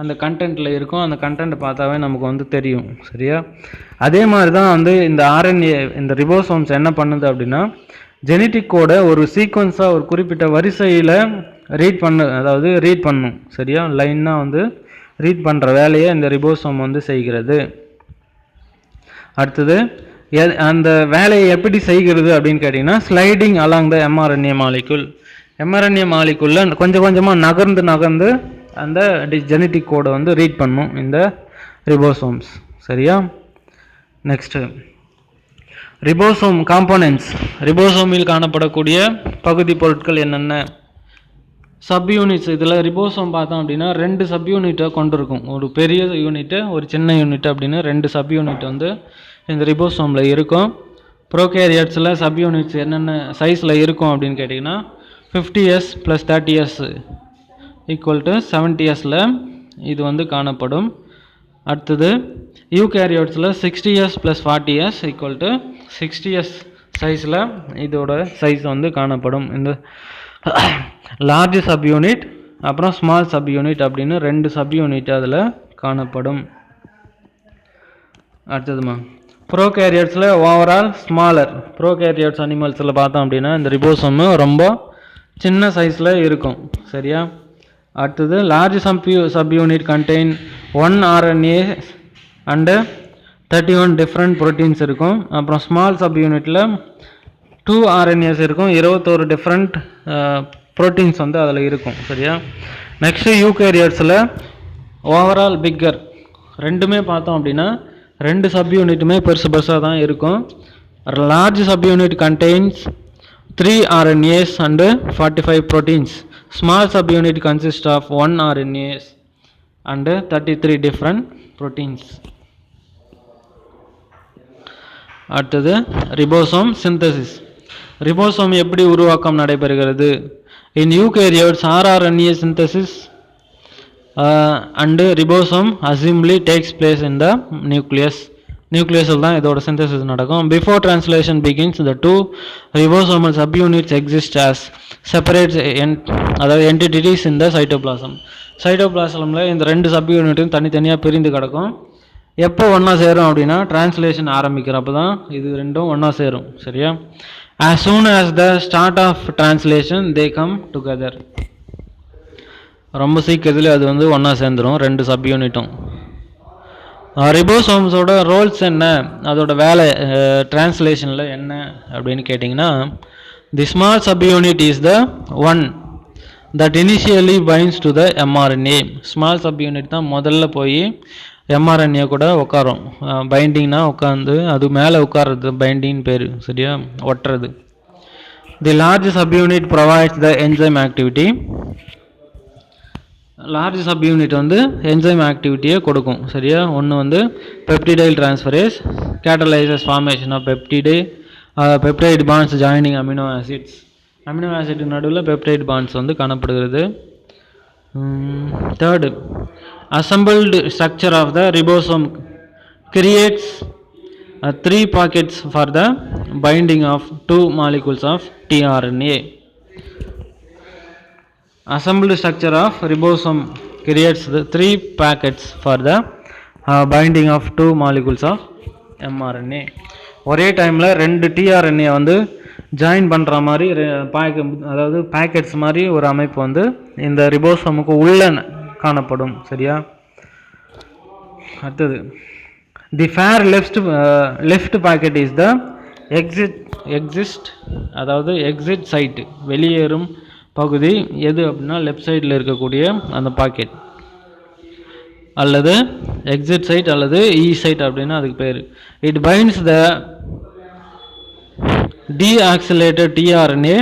அந்த கண்டென்ட்டில் இருக்கும். அந்த கண்டென்ட் பார்த்தாவே நமக்கு வந்து தெரியும். சரியா, அதே மாதிரி தான் வந்து இந்த ஆர்என்ஏ, இந்த ரிபோசோம்ஸ் என்ன பண்ணுது அப்படின்னா, ஜெனட்டிக் கோடை ஒரு சீக்வன்ஸாக ஒரு குறிப்பிட்ட வரிசையில் ரீட் பண்ணும். சரியா, லைனாக வந்து ரீட் பண்ணுற வேலையை இந்த ரிபோசோம் வந்து செய்கிறது. அடுத்தது அந்த வேலையை எப்படி செய்கிறது அப்படின்னு கேட்டிங்கன்னா, sliding along the mRNA molecule. MRNA மாலிகுலில் கொஞ்சம் கொஞ்சமாக நகர்ந்து அந்த ஜெனட்டிக் கோடை வந்து ரீட் பண்ணும் இந்த ரிபோசோம்ஸ். சரியா, நெக்ஸ்ட்டு ரிபோசோம் காம்போனன்ட்ஸ். ரிபோசோமில் காணப்படக்கூடிய பகுதி பொருட்கள் என்னென்ன? சப்யூனிட்ஸ். இதில் ரிபோசோம் பார்த்தோம் அப்படின்னா 2 சப்யூனிட்டை கொண்டிருக்கும். ஒரு பெரிய யூனிட்டு, ஒரு சின்ன யூனிட் அப்படின்னு 2 சப்யூனிட் வந்து இந்த ரிபோசோமில் இருக்கும். ப்ரோகேரியட்ஸில் சப்யூனிட்ஸ் என்னென்ன சைஸில் இருக்கும் அப்படின்னு கேட்டிங்கன்னா 50s + 30s = 70sல இது வந்து காணப்படும். அடுத்தது யூகேரியோட்ஸில் 60s + 40s = 60s சைஸில் இதோட சைஸ் வந்து காணப்படும். இந்த லார்ஜ் சப்யூனிட் அப்புறம் ஸ்மால் சப்யூனிட் அப்படின்னு 2 சப்யூனிட் அதில் காணப்படும். அடுத்ததுமா ப்ரோகேரியட்ஸில் ஓவரால் ஸ்மாலர். ப்ரோகேரியட்ஸ் அனிமல்ஸில் பார்த்தோம் அப்படின்னா இந்த ரிபோசோம் ரொம்ப சின்ன சைஸில் இருக்கும். சரியா, அடுத்தது large subunit contain 1 RNA and 31 different proteins இருக்கும். அப்புறம் ஸ்மால் சப்யூனிட்டில் 2 RNAs இருக்கும், 21 டிஃப்ரெண்ட் ப்ரோட்டீன்ஸ் வந்து அதில் இருக்கும். சரியா, நெக்ஸ்ட்டு யூகேரியட்ஸில் ஓவரால் பிக்கர். ரெண்டுமே பார்த்தோம் அப்படின்னா 2 சப்யூனிட்டுமே பெருசாக தான் இருக்கும். Large subunit contains 3 RNAs and 45 proteins. Small subunit consists of 1 RNAs and 33 different proteins. அடுத்தது ரிபோசோம் சிந்தசிஸ். ரிபோசோம் எப்படி உருவாக்கம் நடைபெறுகிறது? இன் eukaryotes rRNA synthesis and ribosome assembly takes place in the nucleus. நியூக்ளியஸில் தான் இதோட சிந்தசிஸ் நடக்கும். பிஃபோர் டிரான்ஸ்லேஷன் பிகின்ஸ் த 2 ribosomal subunits exist as separate அதாவது entities இந்த cytoplasm. சைட்டோபிளாசமில் இந்த 2 சப்யூனிட்டும் தனித்தனியாக பிரிந்து கிடக்கும். எப்போ ஒன்றா சேரும் அப்படின்னா டிரான்ஸ்லேஷன் ஆரம்பிக்கிறப்ப தான் இது ரெண்டும் ஒன்றா சேரும். சரியா, as soon as the start of translation they come together. ரொம்ப சீக்கிரத்தில் அது வந்து ஒன்றா சேர்ந்துடும் 2 சப்யூனிட்டும். ரிபோசோம்ஸோட ரோல்ஸ் என்ன, அதோட வேலை டிரான்ஸ்லேஷனில் என்ன அப்படின்னு கேட்டிங்கன்னா, the small subunit is the one that initially binds to the mRNA. Small subunit தான் முதல்ல போய் எம்ஆர்என்ஏ கூட உட்காரும். பைண்டிங்னா உட்காந்து அது மேலே உட்கார்றது பைண்டிங் பேர். சரியா, ஒட்டுறது. The large subunit provides the enzyme activity. Large subunit வந்து என்சைம் ஆக்டிவிட்டியை கொடுக்கும். சரியா, ஒன்று வந்து peptidyl transferase catalyses formation of peptide bonds joining amino acids. Amino acid நடுவில் பெப்டைட் பாண்ட்ஸ் வந்து காணப்படுகிறது. Third, assembled structure of the ribosome creates 3 pockets for the binding of 2 molecules of tRNA. Assembled structure of ribosome creates the 3 packets for the binding of 2 molecules of mRNA. ஒரே டைமில் 2 tRNA வந்து join பண்ணுற மாதிரி அதாவது packets மாதிரி ஒரு அமைப்பு வந்து இந்த ரிபோசோமுக்கு உள்ள காணப்படும். சரியா, அடுத்தது the far left pocket is the exit அதாவது எக்ஸிட் சைட்டு, வெளியேறும் பகுதி எது அப்படின்னா லெஃப்ட் சைடில் இருக்கக்கூடிய அந்த பாக்கெட் அல்லது எக்ஸிட் சைட் அல்லது இ சைட் அப்படின்னு அதுக்கு பேர். It binds the deacylated tRNA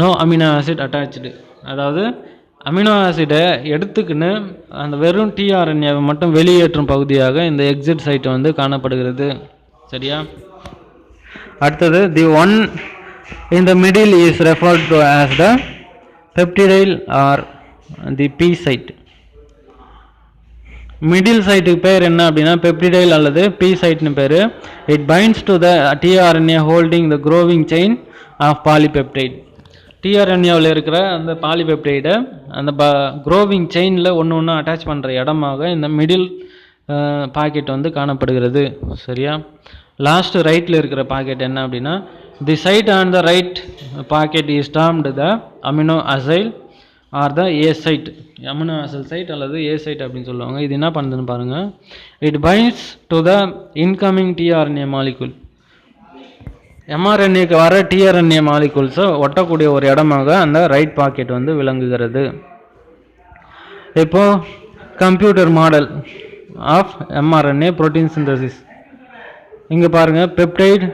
no amino acid attach. அதாவது அமினோ ஆசிடை எடுத்துக்கின்னு அந்த வெறும் டிஆர்என்ஏவை மட்டும் வெளியேற்றும் பகுதியாக இந்த எக்ஸிட் சைட் வந்து காணப்படுகிறது. சரியா, அடுத்தது the one in the middle is referred to as the peptidyl or the P site. Middle சைட்டுக்கு பேர் என்ன அப்படின்னா பெப்டிடைல் அல்லது பி சைட்னு பேர். It binds to the tRNA holding the growing chain of polypeptide. டிஆர்என்ஏவில் இருக்கிற அந்த பாலிபெப்டைடை அந்த க்ரோவிங் செயினில் ஒன்று ஒன்று அட்டாச் பண்ணுற இடமாக இந்த மிடில் பாக்கெட் வந்து காணப்படுகிறது. சரியா? லாஸ்ட் ரைட்டில் இருக்கிற பாக்கெட் என்ன அப்படின்னா the site on the right pocket is termed the amino acyl or the A site. Amino acyl site அல்லது ஏ சைட் அப்படின்னு சொல்லுவாங்க. இது என்ன பண்ணுதுன்னு பாருங்கள். It binds to the incoming tRNA molecule. எம்ஆர்என்ஏக்கு வர டிஆர்என்ஏ மாலிகுல்ஸை ஒட்டக்கூடிய ஒரு இடமாக அந்த ரைட் பாக்கெட் வந்து விளங்குகிறது. இப்போ computer model of mRNA protein synthesis. இங்கே பாருங்கள், பெப்டைட்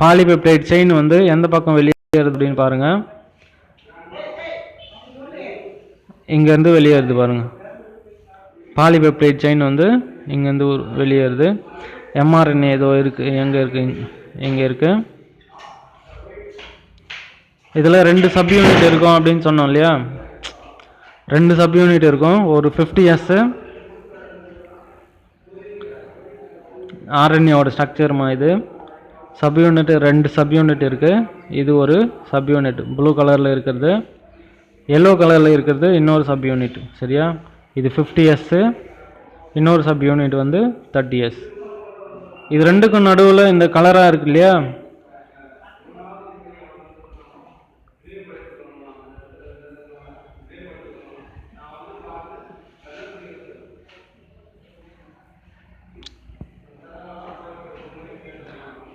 பாலிபெப்டைட் செயின் வந்து எந்த பக்கம் வெளியேறுது அப்படின்னு பாருங்கள். இங்கேருந்து வெளியேறுது பாருங்கள். பாலிபெப்டைட் செயின் வந்து இங்கேருந்து வெளியேறுது. எம்ஆர்என்ஏ ஏதோ இருக்குது. எங்கே இருக்குது? இங்கே இருக்குது. இதில் 2 சப்யூனிட் இருக்கும் அப்படின்னு சொன்னோம் இல்லையா? 2 சப்யூனிட் இருக்கும். ஒரு 50S ஆர்என்ஏவோட ஸ்ட்ரக்சர்மா. இது சப்யூனிட் 2 சப்யூனிட் இருக்குது. இது ஒரு சப்யூனிட் ப்ளூ கலரில் இருக்கிறது. எல்லோ கலரில் இருக்கிறது இன்னொரு சப்யூனிட். சரியா? இது 50S, இன்னொரு சப்யூனிட் வந்து 30S. இது ரெண்டுக்கும் நடுவில் இந்த கலராக இருக்கு இல்லையா?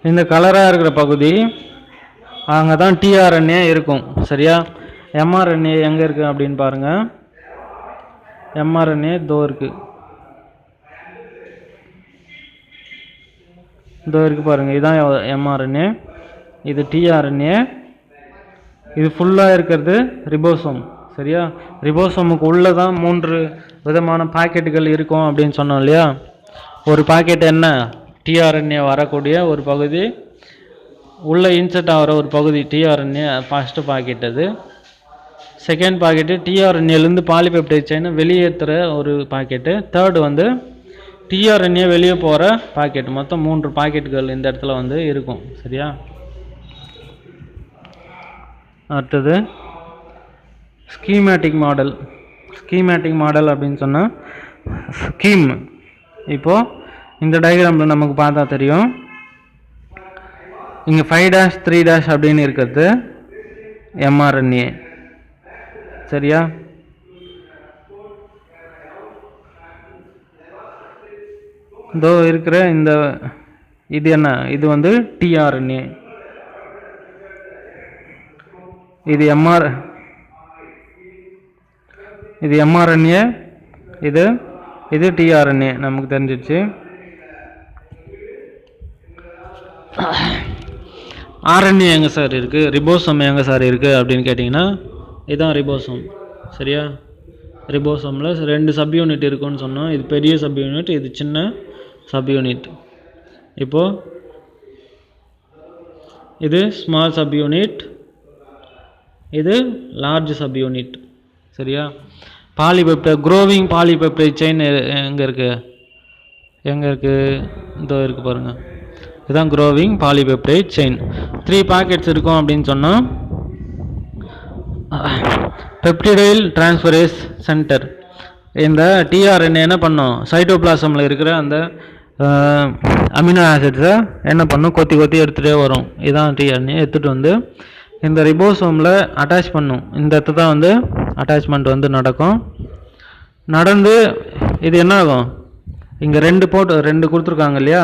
இந்த கலராக இருக்கிற பகுதி அங்கே தான் டிஆர்என்ஏ இருக்கும். சரியா? எம்ஆர்என்ஏ எங்கே இருக்குது அப்படின்னு பாருங்கள். எம்ஆர்என்ஏ இதோ இருக்குது. இதோ இருக்குது பாருங்கள். இதுதான் எம்ஆர்என்ஏ, இது டிஆர்என்ஏ, இது ஃபுல்லாக இருக்கிறது ரிபோசோம். சரியா? ரிபோசோமுக்கு உள்ளே தான் 3 விதமான பாக்கெட்டுகள் இருக்கும் அப்படின்னு சொன்னோம் இல்லையா? ஒரு பாக்கெட் என்ன? டிஆர்என்ஏ வரக்கூடிய ஒரு பகுதி, உள்ளே இன்செர்ட் ஆகிற ஒரு பகுதி டிஆர்என்ஏ ஃபஸ்ட்டு பாக்கெட். அது செகண்ட் பாக்கெட்டு டிஆர்என்ஏலேருந்து பாலிபெப்டைட் செயினை வெளியேற்றுற ஒரு பாக்கெட்டு. தேர்டு வந்து டிஆர்என்ஏ வெளியே போகிற பாக்கெட். மொத்தம் 3 பாக்கெட்டுகள் இந்த இடத்துல வந்து இருக்கும். சரியா? அடுத்தது ஸ்கீமேட்டிக் மாடல். ஸ்கீமேட்டிக் மாடல் அப்படின்னு சொன்னால் ஸ்கீம். இப்போது இந்த டயக்ராமில் நமக்கு பார்த்தா தெரியும். இங்கே 5' 3' அப்படின்னு இருக்கிறது எம்ஆர்என்ஏ. சரியா? இதோ இருக்கிற இந்த இது என்ன? இது வந்து டிஆர்என்ஏ. இது எம்ஆர்என்ஏ, இது டிஆர்என்ஏ. நமக்கு தெரிஞ்சிச்சு. ஆர்என்ஏ எங்கே சார் இருக்குது? ரிபோசோம் எங்கே சார் இருக்குது அப்படின்னு கேட்டிங்கன்னா இதுதான் ரிபோசோம். சரியா? ரிபோசோமில் 2 சப்யூனிட் இருக்குன்னு சொன்னோம். இது பெரிய சப்யூனிட், இது சின்ன சப்யூனிட். இப்போது இது ஸ்மால் சப்யூனிட், இது லார்ஜ் சப்யூனிட். சரியா? பாலிபெப்டைட் க்ரோவிங் பாலிபெப்டைட் செயின் எங்கே இருக்குது? இதோ இருக்குது பாருங்கள். இதுதான் க்ரோவிங் பாலிபெப்டைட் செயின். 3 பாக்கெட்ஸ் இருக்கும் அப்படின்னு சொன்னால் பெப்டிடைல் டிரான்ஸ்ஃபரேஸ் சென்டர். இந்த டிஆர்என்ஏ என்ன பண்ணோம்? சைட்டோபிளாசமில் இருக்கிற அந்த அமினோ ஆசிட்ஸை என்ன பண்ணும்? கொத்தி எடுத்துகிட்டே வரும். இதுதான் டிஆர்என்ஏ. எடுத்துகிட்டு வந்து இந்த ரிபோசோமில் அட்டாச் பண்ணும். இந்த இடத்துல தான் வந்து அட்டாச்மெண்ட் வந்து நடக்கும். நடந்து இது என்ன ஆகும்? இங்கே 2 கொடுத்துருக்காங்க இல்லையா?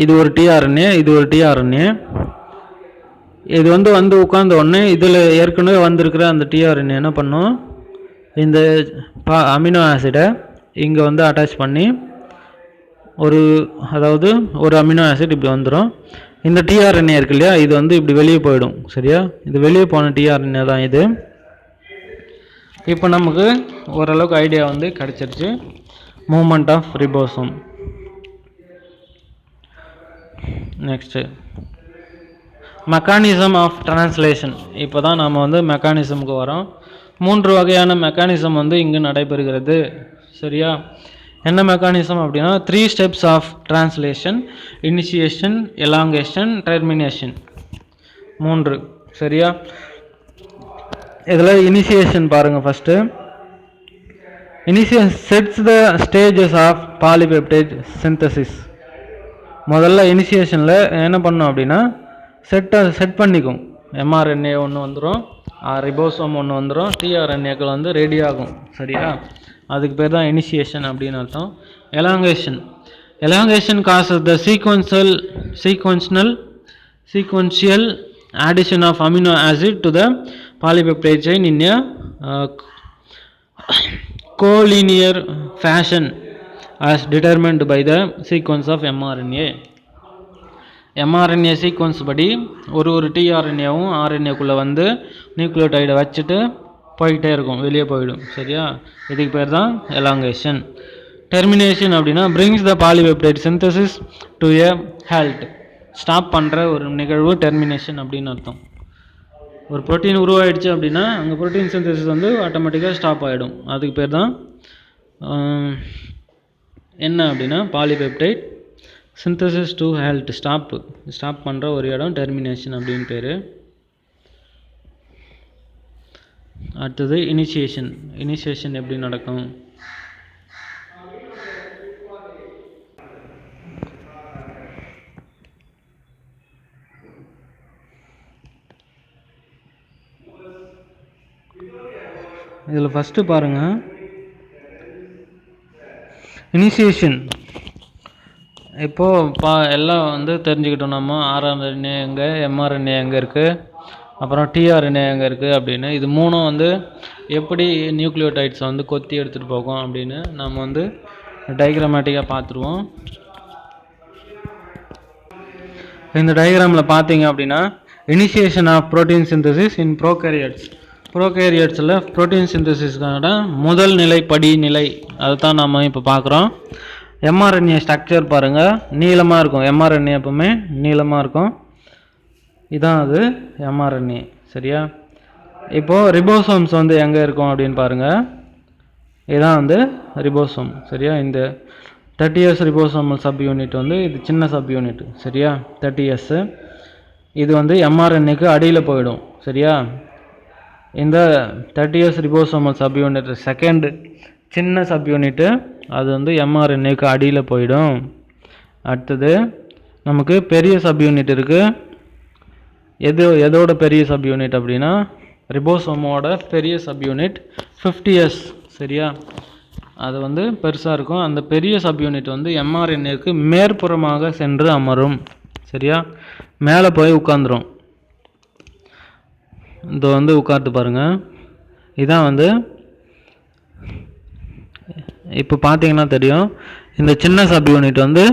இது ஒரு டிஆர்என்ஏ, இது ஒரு டிஆர்என்ஏ. இது வந்து உட்கார்ந்த உடனே இதில் ஏற்கனவே வந்திருக்கிற அந்த டிஆர்என்ஏ என்ன பண்ணும்? இந்த அமினோ ஆசிடை இங்கே வந்து அட்டாச் பண்ணி ஒரு அமினோ ஆசிட் இப்படி வந்துடும். இந்த டிஆர்என்ஏ இருக்கு இல்லையா? இது வந்து இப்படி வெளியே போயிடும். சரியா? இது வெளியே போன டிஆர்என்ஏ தான் இது. இப்போ நமக்கு ஓரளவுக்கு ஐடியா வந்து கிடச்சிருச்சு. Moment of ribosome. Next mechanism of translation. இப்போ தான் நாம் வந்து மெக்கானிசமுக்கு வரோம். 3 வகையான மெக்கானிசம் வந்து இங்கு நடைபெறுகிறது. சரியா? என்ன மெக்கானிசம் அப்படின்னா 3 steps of translation, initiation, elongation, termination. 3. சரியா? இதில் இனிஷியேஷன் பாருங்கள். First initiation sets the stages of polypeptide synthesis. முதல்ல இனிஷியேஷனில் என்ன பண்ணோம் அப்படின்னா செட் பண்ணிக்கும். எம்ஆர்என்ஏ ஒன்று வந்துடும், ரிபோசோம் ஒன்று வந்துடும், டிஆர்என்ஏக்கள் வந்து ரெடி ஆகும். சரியா? அதுக்கு பேர் தான் இனிஷியேஷன் அப்படின்னு அர்த்தம். Elongation causes the sequential addition of amino acid to the polypeptide chain in a collinear fashion as determined by the sequence of mRNA. mRNA sequence படி ஒரு டிஆர்என்ஏவும் ஆர்என்ஏக்குள்ளே வந்து நியூக்ளியோடைடை வச்சுட்டு போய்கிட்டே இருக்கும், வெளியே போயிடும். சரியா? இதுக்கு பேர் தான் எலாங்கேஷன். டெர்மினேஷன் அப்படின்னா brings the polypeptide synthesis to a halt. Stop பண்ணுற ஒரு நிகழ்வு டெர்மினேஷன் அப்படின்னு அர்த்தம். ஒரு ப்ரோட்டீன் உருவாயிடுச்சு அப்படின்னா அங்கே ப்ரோட்டீன் சிந்தசிஸ் வந்து ஆட்டோமேட்டிக்காக ஸ்டாப் ஆகிடும். அதுக்கு பேர் தான் என்ன அப்படின்னா polypeptide synthesis to held, stop பண்ணுற ஒரு இடம் டெர்மினேஷன் அப்படின்னு பேர். அடுத்தது இனிஷியேஷன் எப்படி நடக்கும்? இதில் ஃபஸ்ட்டு பாருங்கள், இனிஷியேஷன் இப்போது எல்லாம் வந்து தெரிஞ்சுக்கிட்டோம். நம்ம ஆர்என்ஏ எங்கே, எம்ஆர்என்ஏ எங்கே இருக்குது, அப்புறம் டிஆர்என்ஏ எங்கே இருக்குது அப்படின்னு. இது மூணும் வந்து எப்படி நியூக்ளியோடைட்ஸை வந்து கொத்தி எடுத்துகிட்டு போகும் அப்படின்னு நம்ம வந்து டயக்ராமேட்டிக்காக பார்த்துருவோம். இந்த டயக்ராமில் பார்த்தீங்க அப்படின்னா initiation of protein synthesis in ப்ரோகேரியட்ஸில் ப்ரோட்டீன் சிந்தசிஸ்க்கான முதல் நிலை படிநிலை அதை தான் நம்ம இப்போ பார்க்குறோம். எம்ஆர்என்ஏ ஸ்ட்ரக்சர் பாருங்கள், நீளமாக இருக்கும். எம்ஆர்என்ஏ எப்பவுமே நீளமாக இருக்கும். இதான் அது எம்ஆர்என்ஏ. சரியா? இப்போது ரிபோசோம்ஸ் வந்து எங்கே இருக்கும் அப்படின்னு பாருங்கள். இதுதான் வந்து ரிபோசோம். சரியா? இந்த 30S ரிபோசோமல் சப் யூனிட் வந்து இது சின்ன சப் யூனிட். சரியா? 30S இது வந்து எம்ஆர்என்ஏக்கு அடியில் போயிடும். சரியா? இந்த 30S ribosomal sub unit second சின்ன சப் யூனிட்டு அது வந்து எம்ஆர்என்ஏக்கு அடியில் போயிடும். அடுத்தது நமக்கு பெரிய சப் யூனிட் இருக்குது. எதோட பெரிய சப் யூனிட் அப்படின்னா ரிபோசோமோட பெரிய சப் யூனிட் 50S. சரியா? அது வந்து பெருசாக இருக்கும். அந்த பெரிய சப் யூனிட் வந்து எம்ஆர்என்ஏக்கு மேற்புறமாக சென்று அமரும். சரியா? மேலே போய் உட்காந்துரும். இது வந்து உட்காந்து பாருங்கள். இதான் வந்து இப்போ பார்த்தீங்கன்னா தெரியும். இந்த சின்ன சப் யூனிட் வந்து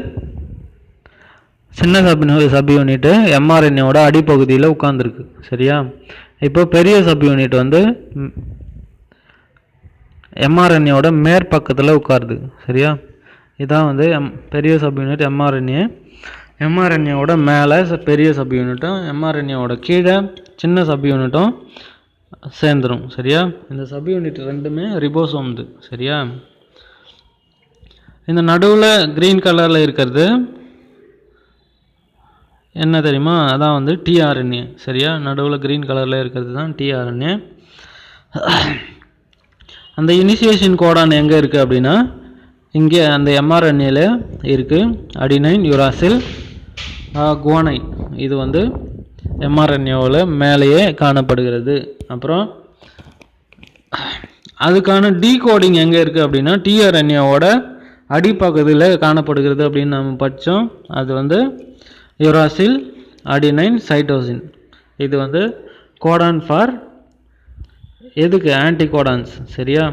சப் யூனிட்டு எம்ஆர்என்ஏவோட அடிப்பகுதியில் உட்காந்துருக்கு. சரியா? இப்போ பெரிய சப் யூனிட் வந்து எம்ஆர்என்ஏவோட மேற்பக்கத்தில் உட்காருது. சரியா? இதான் வந்து பெரிய சப் யூனிட் எம்ஆர்என்ஏவோட மேலே பெரிய சப் யூனிட்டும் எம்ஆர்என்ஏவோட கீழே சின்ன சப் யூனிட்டும் சேர்ந்துடும். சரியா? இந்த சப் யூனிட் ரெண்டுமே ரிபோசோம்து. சரியா? இந்த நடுவில் க்ரீன் கலரில் இருக்கிறது என்ன தெரியுமா? அதான் வந்து டிஆர்என்ஏ. சரியா? நடுவில் க்ரீன் கலரில் இருக்கிறது தான் டிஆர்என்ஏ. அந்த இனிஷியேஷன் கோடான் எங்கே இருக்குது அப்படின்னா இங்கே அந்த எம்ஆர்என்ஏல இருக்குது. Adenine, uracil, guanine. இது வந்து எம்ஆர்என்ஏவில் மேலேயே காணப்படுகிறது. அப்புறம் அதுக்கான டீகோடிங் எங்கே இருக்குது அப்படின்னா டிஆர்என்ஏவோட அடிப்பகுதியில் காணப்படுகிறது அப்படின்னு நம்ம படித்தோம். அது வந்து யுராசில், அடினைன், சைட்டோசின். இது வந்து கோடான் ஃபார் எதுக்கு? Anti codons. சரியா?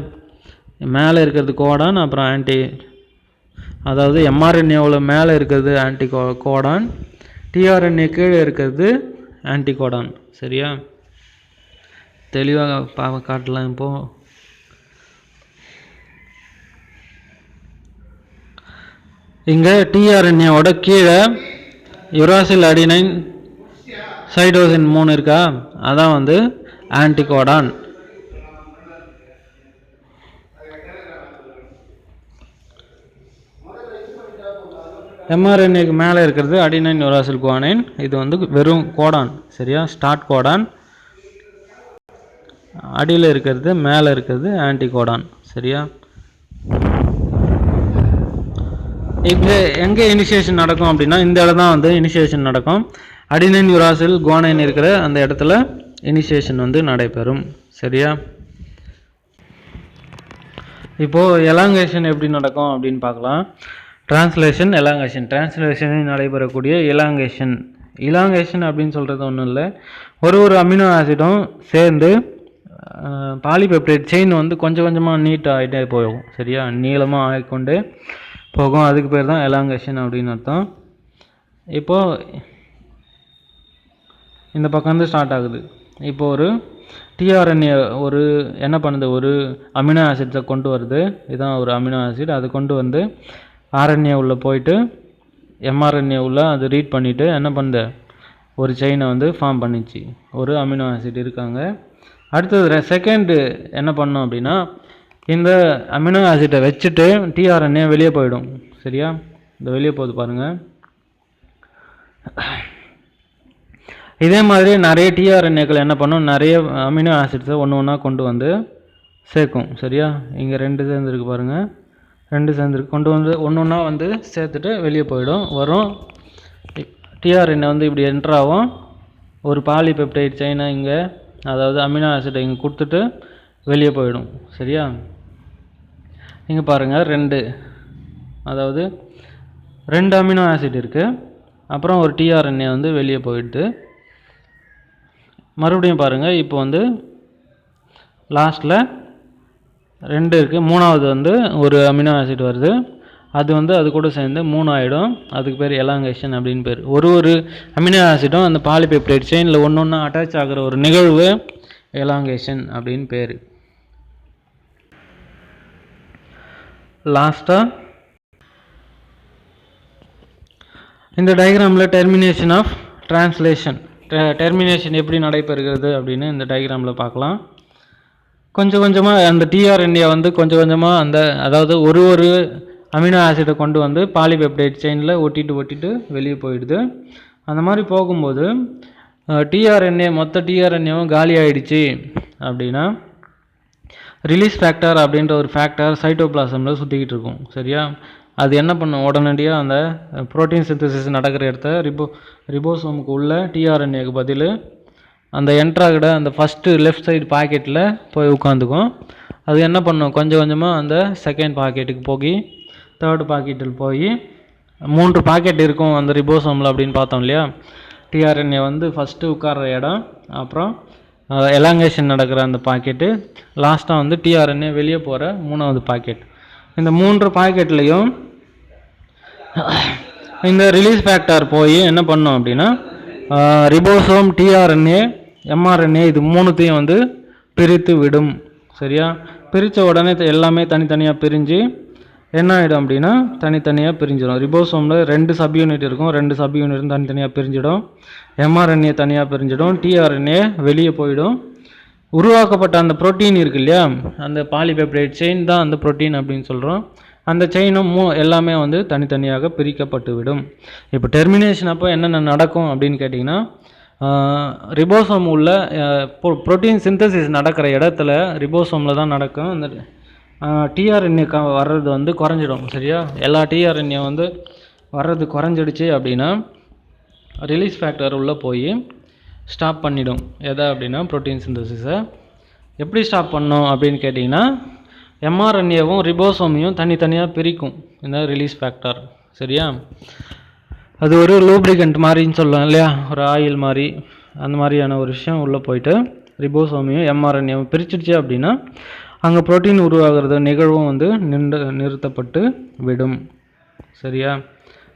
மேலே இருக்கிறது கோடான், அப்புறம் அதாவது எம்ஆர்என்ஏவில் மேலே இருக்கிறது ஆன்டி கோடான், டிஆர்என்ஏ கீழே இருக்கிறது ஆன்டி கோடான். சரியா? தெளிவாக காட்டலாம். இப்போது இங்கே டிஆர்என்ஏவோட கீழே யுராசில், அடினைன், சைட்டோசின் 3 இருக்கா? அதான் வந்து ஆன்டி கோடான். எம்ஆர்என்ஏக்கு மேலே இருக்கிறது அடினைன் யுராசில் குவானைன். இது வந்து வெறும் கோடான். சரியா, ஸ்டார்ட் கோடான். அடியில் இருக்கிறது மேலே இருக்கிறது ஆன்டி கோடான். சரியா, இப்போ எங்கே இனிஷியேஷன் நடக்கும் அப்படின்னா இந்த இடம் தான் வந்து இனிஷியேஷன் நடக்கும். அடினைன் யுராசில் குவானைன் இருக்கிற அந்த இடத்துல இனிஷியேஷன் வந்து நடைபெறும். சரியா, இப்போது எலாங்கேஷன் எப்படி நடக்கும் அப்படின்னு பார்க்கலாம். Translation, elongation. டிரான்ஸ்லேஷனில் நடைபெறக்கூடிய எலாங்கேஷன். இலாங்கேஷன் அப்படின்னு சொல்கிறது ஒன்றும் இல்லை, ஒரு அமினோ ஆசிடும் சேர்ந்து பாலிபெப்டைட் செயின் வந்து கொஞ்சம் கொஞ்சமாக நீட் ஆகிட்டே போகும். சரியா, நீளமாக ஆகிக்கொண்டே போகும். அதுக்கு பேர் தான் எலாங்கேஷன் அப்படின்னு அர்த்தம். இப்போது இந்த பக்கம் வந்து ஸ்டார்ட் ஆகுது. இப்போது ஒரு டிஆர்என்ஏ ஒரு என்ன பண்ணுது, ஒரு அமினோ ஆசிட்ஸை கொண்டு வருது. இதுதான் ஒரு அமினோ ஆசிட். அது கொண்டு வந்து ஆர்என்ஏ உள்ளே போயிட்டு எம்ஆர்என்ஏ உள்ள அது ரீட் பண்ணிவிட்டு என்ன பண்ணுது, ஒரு செயினை வந்து ஃபார்ம் பண்ணிச்சு. ஒரு அமினோ ஆசிட் இருக்காங்க. அடுத்தது செகண்டு என்ன பண்ணோம் அப்படின்னா இந்த அமினோ ஆசிட்டை வச்சுட்டு டிஆர்என்ஏ வெளியே போயிடும். சரியா, இந்த வெளியே போகுது பாருங்கள். இதே மாதிரி நிறைய டிஆர்என்ஏக்கள் என்ன பண்ணும், நிறைய அமினோ ஆசிட்ஸை ஒன்று ஒன்றா கொண்டு வந்து சேர்க்கும். சரியா, இங்கே 2 சேர்ந்துருக்கு பாருங்கள், 2 சேர்ந்துருக்கு. கொண்டு வந்து ஒன்று ஒன்றா வந்து சேர்த்துட்டு வெளியே போயிடும். வரும் டிஆர்என்ஏ வந்து இப்படி என்ட்ராகும். ஒரு பாலிபெப்டைட் செயினை இங்கே, அதாவது அமினோ ஆசிட்டை இங்கே கொடுத்துட்டு வெளியே போயிடும். சரியா, இங்கே பாருங்கள் 2, அதாவது 2 அமினோ ஆசிட் இருக்குது. அப்புறம் ஒரு டிஆர்என்ஏ வந்து வெளியே போயிடுது. மறுபடியும் பாருங்கள், இப்போ வந்து லாஸ்ட்டில் 2 இருக்குது. 3வது வந்து ஒரு அமினோ ஆசிட் வருது. அது வந்து அது கூட சேர்ந்து 3 ஆகிடும். அதுக்கு பேர் எலாங்கேஷன் அப்படின்னு பேர். ஒரு அமினோ ஆசிடும் அந்த பாலிபெப்டைட் செயினில் ஒன்று ஒன்றா அட்டாச் ஆகிற ஒரு நிகழ்வு எலாங்கேஷன் அப்படின்னு பேர். லாஸ்ட்டாக இந்த டயக்ராமில் டெர்மினேஷன் ஆஃப் டிரான்ஸ்லேஷன், டெர்மினேஷன் எப்படி நடைபெறுகிறது அப்படின்னு இந்த டயக்ராமில் பார்க்கலாம். கொஞ்சம் கொஞ்சமாக அந்த டிஆர்என்ஏ வந்து கொஞ்சம் கொஞ்சமாக அந்த, அதாவது ஒரு அமினோ ஆசிடை கொண்டு வந்து பாலிபெப்டைட் செயினில் ஒட்டிட்டு வெளியே போயிடுது. அந்த மாதிரி போகும்போது டிஆர்என்ஏ மொத்த டிஆர்என்ஏவும் காலி ஆகிடுச்சு அப்படின்னா ரிலீஸ் ஃபேக்டர் அப்படின்ற ஒரு ஃபேக்டர் சைட்டோபிளாசமில் சுற்றிக்கிட்டு இருக்கும். சரியா, அது என்ன பண்ணும், உடனடியாக அந்த புரோட்டீன் சிந்தசிஸ் நடக்கிற இடத்த ரிபோசோமுக்கு உள்ள டிஆர்என்ஏக்கு பதில் அந்த என்ட்ராகிட அந்த ஃபஸ்ட்டு லெஃப்ட் சைடு பாக்கெட்டில் போய் உட்காந்துக்கும். அது என்ன பண்ணும், கொஞ்சம் கொஞ்சமாக அந்த செகண்ட் பாக்கெட்டுக்கு போய் தேர்டு பாக்கெட்டில் போய் 3 பாக்கெட் இருக்கும் அந்த ரிபோசோமில் அப்படின்னு பார்த்தோம் இல்லையா. டிஆர்என்ஏ வந்து ஃபஸ்ட்டு உட்கார்ற இடம், அப்புறம் எலாங்கேஷன் நடக்கிற அந்த பாக்கெட்டு, லாஸ்ட்டாக வந்து டிஆர்என்ஏ வெளியே போகிற 3வது பாக்கெட். இந்த 3 பாக்கெட்லேயும் இந்த ரிலீஸ் ஃபேக்டர் போய் என்ன பண்ணோம் அப்படின்னா ரிபோசோம், டிஆர்என்ஏ, எம்ஆர்என்ஏ இது 3த்தையும் வந்து பிரித்து விடும். சரியா, பிரித்த உடனே எல்லாமே தனித்தனியாக பிரிஞ்சு என்ன ஆகிடும் அப்படின்னா தனித்தனியாக பிரிஞ்சிடும். ரிபோசோமில் 2 சப் யூனிட் இருக்கும். 2 சப் யூனிட்டும் தனித்தனியாக பிரிஞ்சிடும். எம்ஆர்என்ஏ தனியாக பிரிஞ்சிடும். டிஆர்என்ஏ வெளியே போயிடும். உருவாக்கப்பட்ட அந்த ப்ரோட்டீன் இருக்கு இல்லையா, அந்த பாலிபெப்டைட் செயின் தான் அந்த ப்ரோட்டீன் அப்படின்னு சொல்கிறோம். அந்த செயினும் எல்லாமே வந்து தனித்தனியாக பிரிக்கப்பட்டு விடும். இப்போ டெர்மினேஷன் அப்போ என்னென்ன நடக்கும் அப்படின்னு கேட்டிங்கன்னா ரிபோசோம் உள்ள ப்ரோட்டீன் சிந்தசிஸ் நடக்கிற இடத்துல ரிபோசோமில் தான் நடக்கும். அந்த டிஆர்என்ஏ வர்றது வந்து குறைஞ்சிடும். சரியா, எல்லா டிஆர்என்ஏ வந்து வர்றது குறைஞ்சிடுச்சு அப்படின்னா ரிலீஸ் ஃபேக்டர் உள்ளே போய் ஸ்டாப் பண்ணிடும். எதை அப்படின்னா ப்ரோட்டீன் சிந்தசிஸை. எப்படி ஸ்டாப் பண்ணோம் அப்படின்னு கேட்டிங்கன்னா எம்ஆர்என்ஏவும் ரிபோசோமையும் தனித்தனியாக பிரிக்கும் இந்த ரிலீஸ் ஃபேக்டர். சரியா, அது ஒரு லூப்ரிகண்ட் மாதிரின்னு சொல்லலாம் இல்லையா, ஒரு ஆயில் மாதிரி, அந்த மாதிரியான ஒரு விஷயம் உள்ளே போயிட்டு ரிபோசோமையும் எம்ஆர்என்ஏவும் பிரிச்சிடுச்சு அப்படின்னா அங்கே ப்ரோட்டீன் உருவாகிறது நிகழ்வும் வந்து நிறுத்தப்பட்டு விடும். சரியா,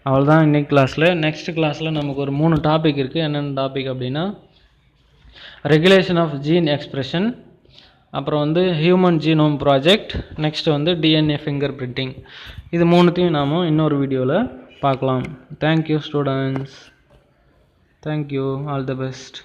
அவ்வளோதான் இன்னைக்கு கிளாஸில். நெக்ஸ்ட் கிளாஸில் நமக்கு ஒரு 3 டாபிக் இருக்குது. என்னென்ன டாபிக் அப்படின்னா ரெகுலேஷன் ஆஃப் ஜீன் எக்ஸ்பிரஷன், அப்புறம் வந்து ஹியூமன் ஜீனோம் ப்ராஜெக்ட், நெக்ஸ்ட் வந்து டிஎன்ஏ ஃபிங்கர் பிரிண்டிங். இது 3த்தையும் நாம் இன்னொரு வீடியோவில் பார்க்கலாம். Thank you students, thank you, all the best.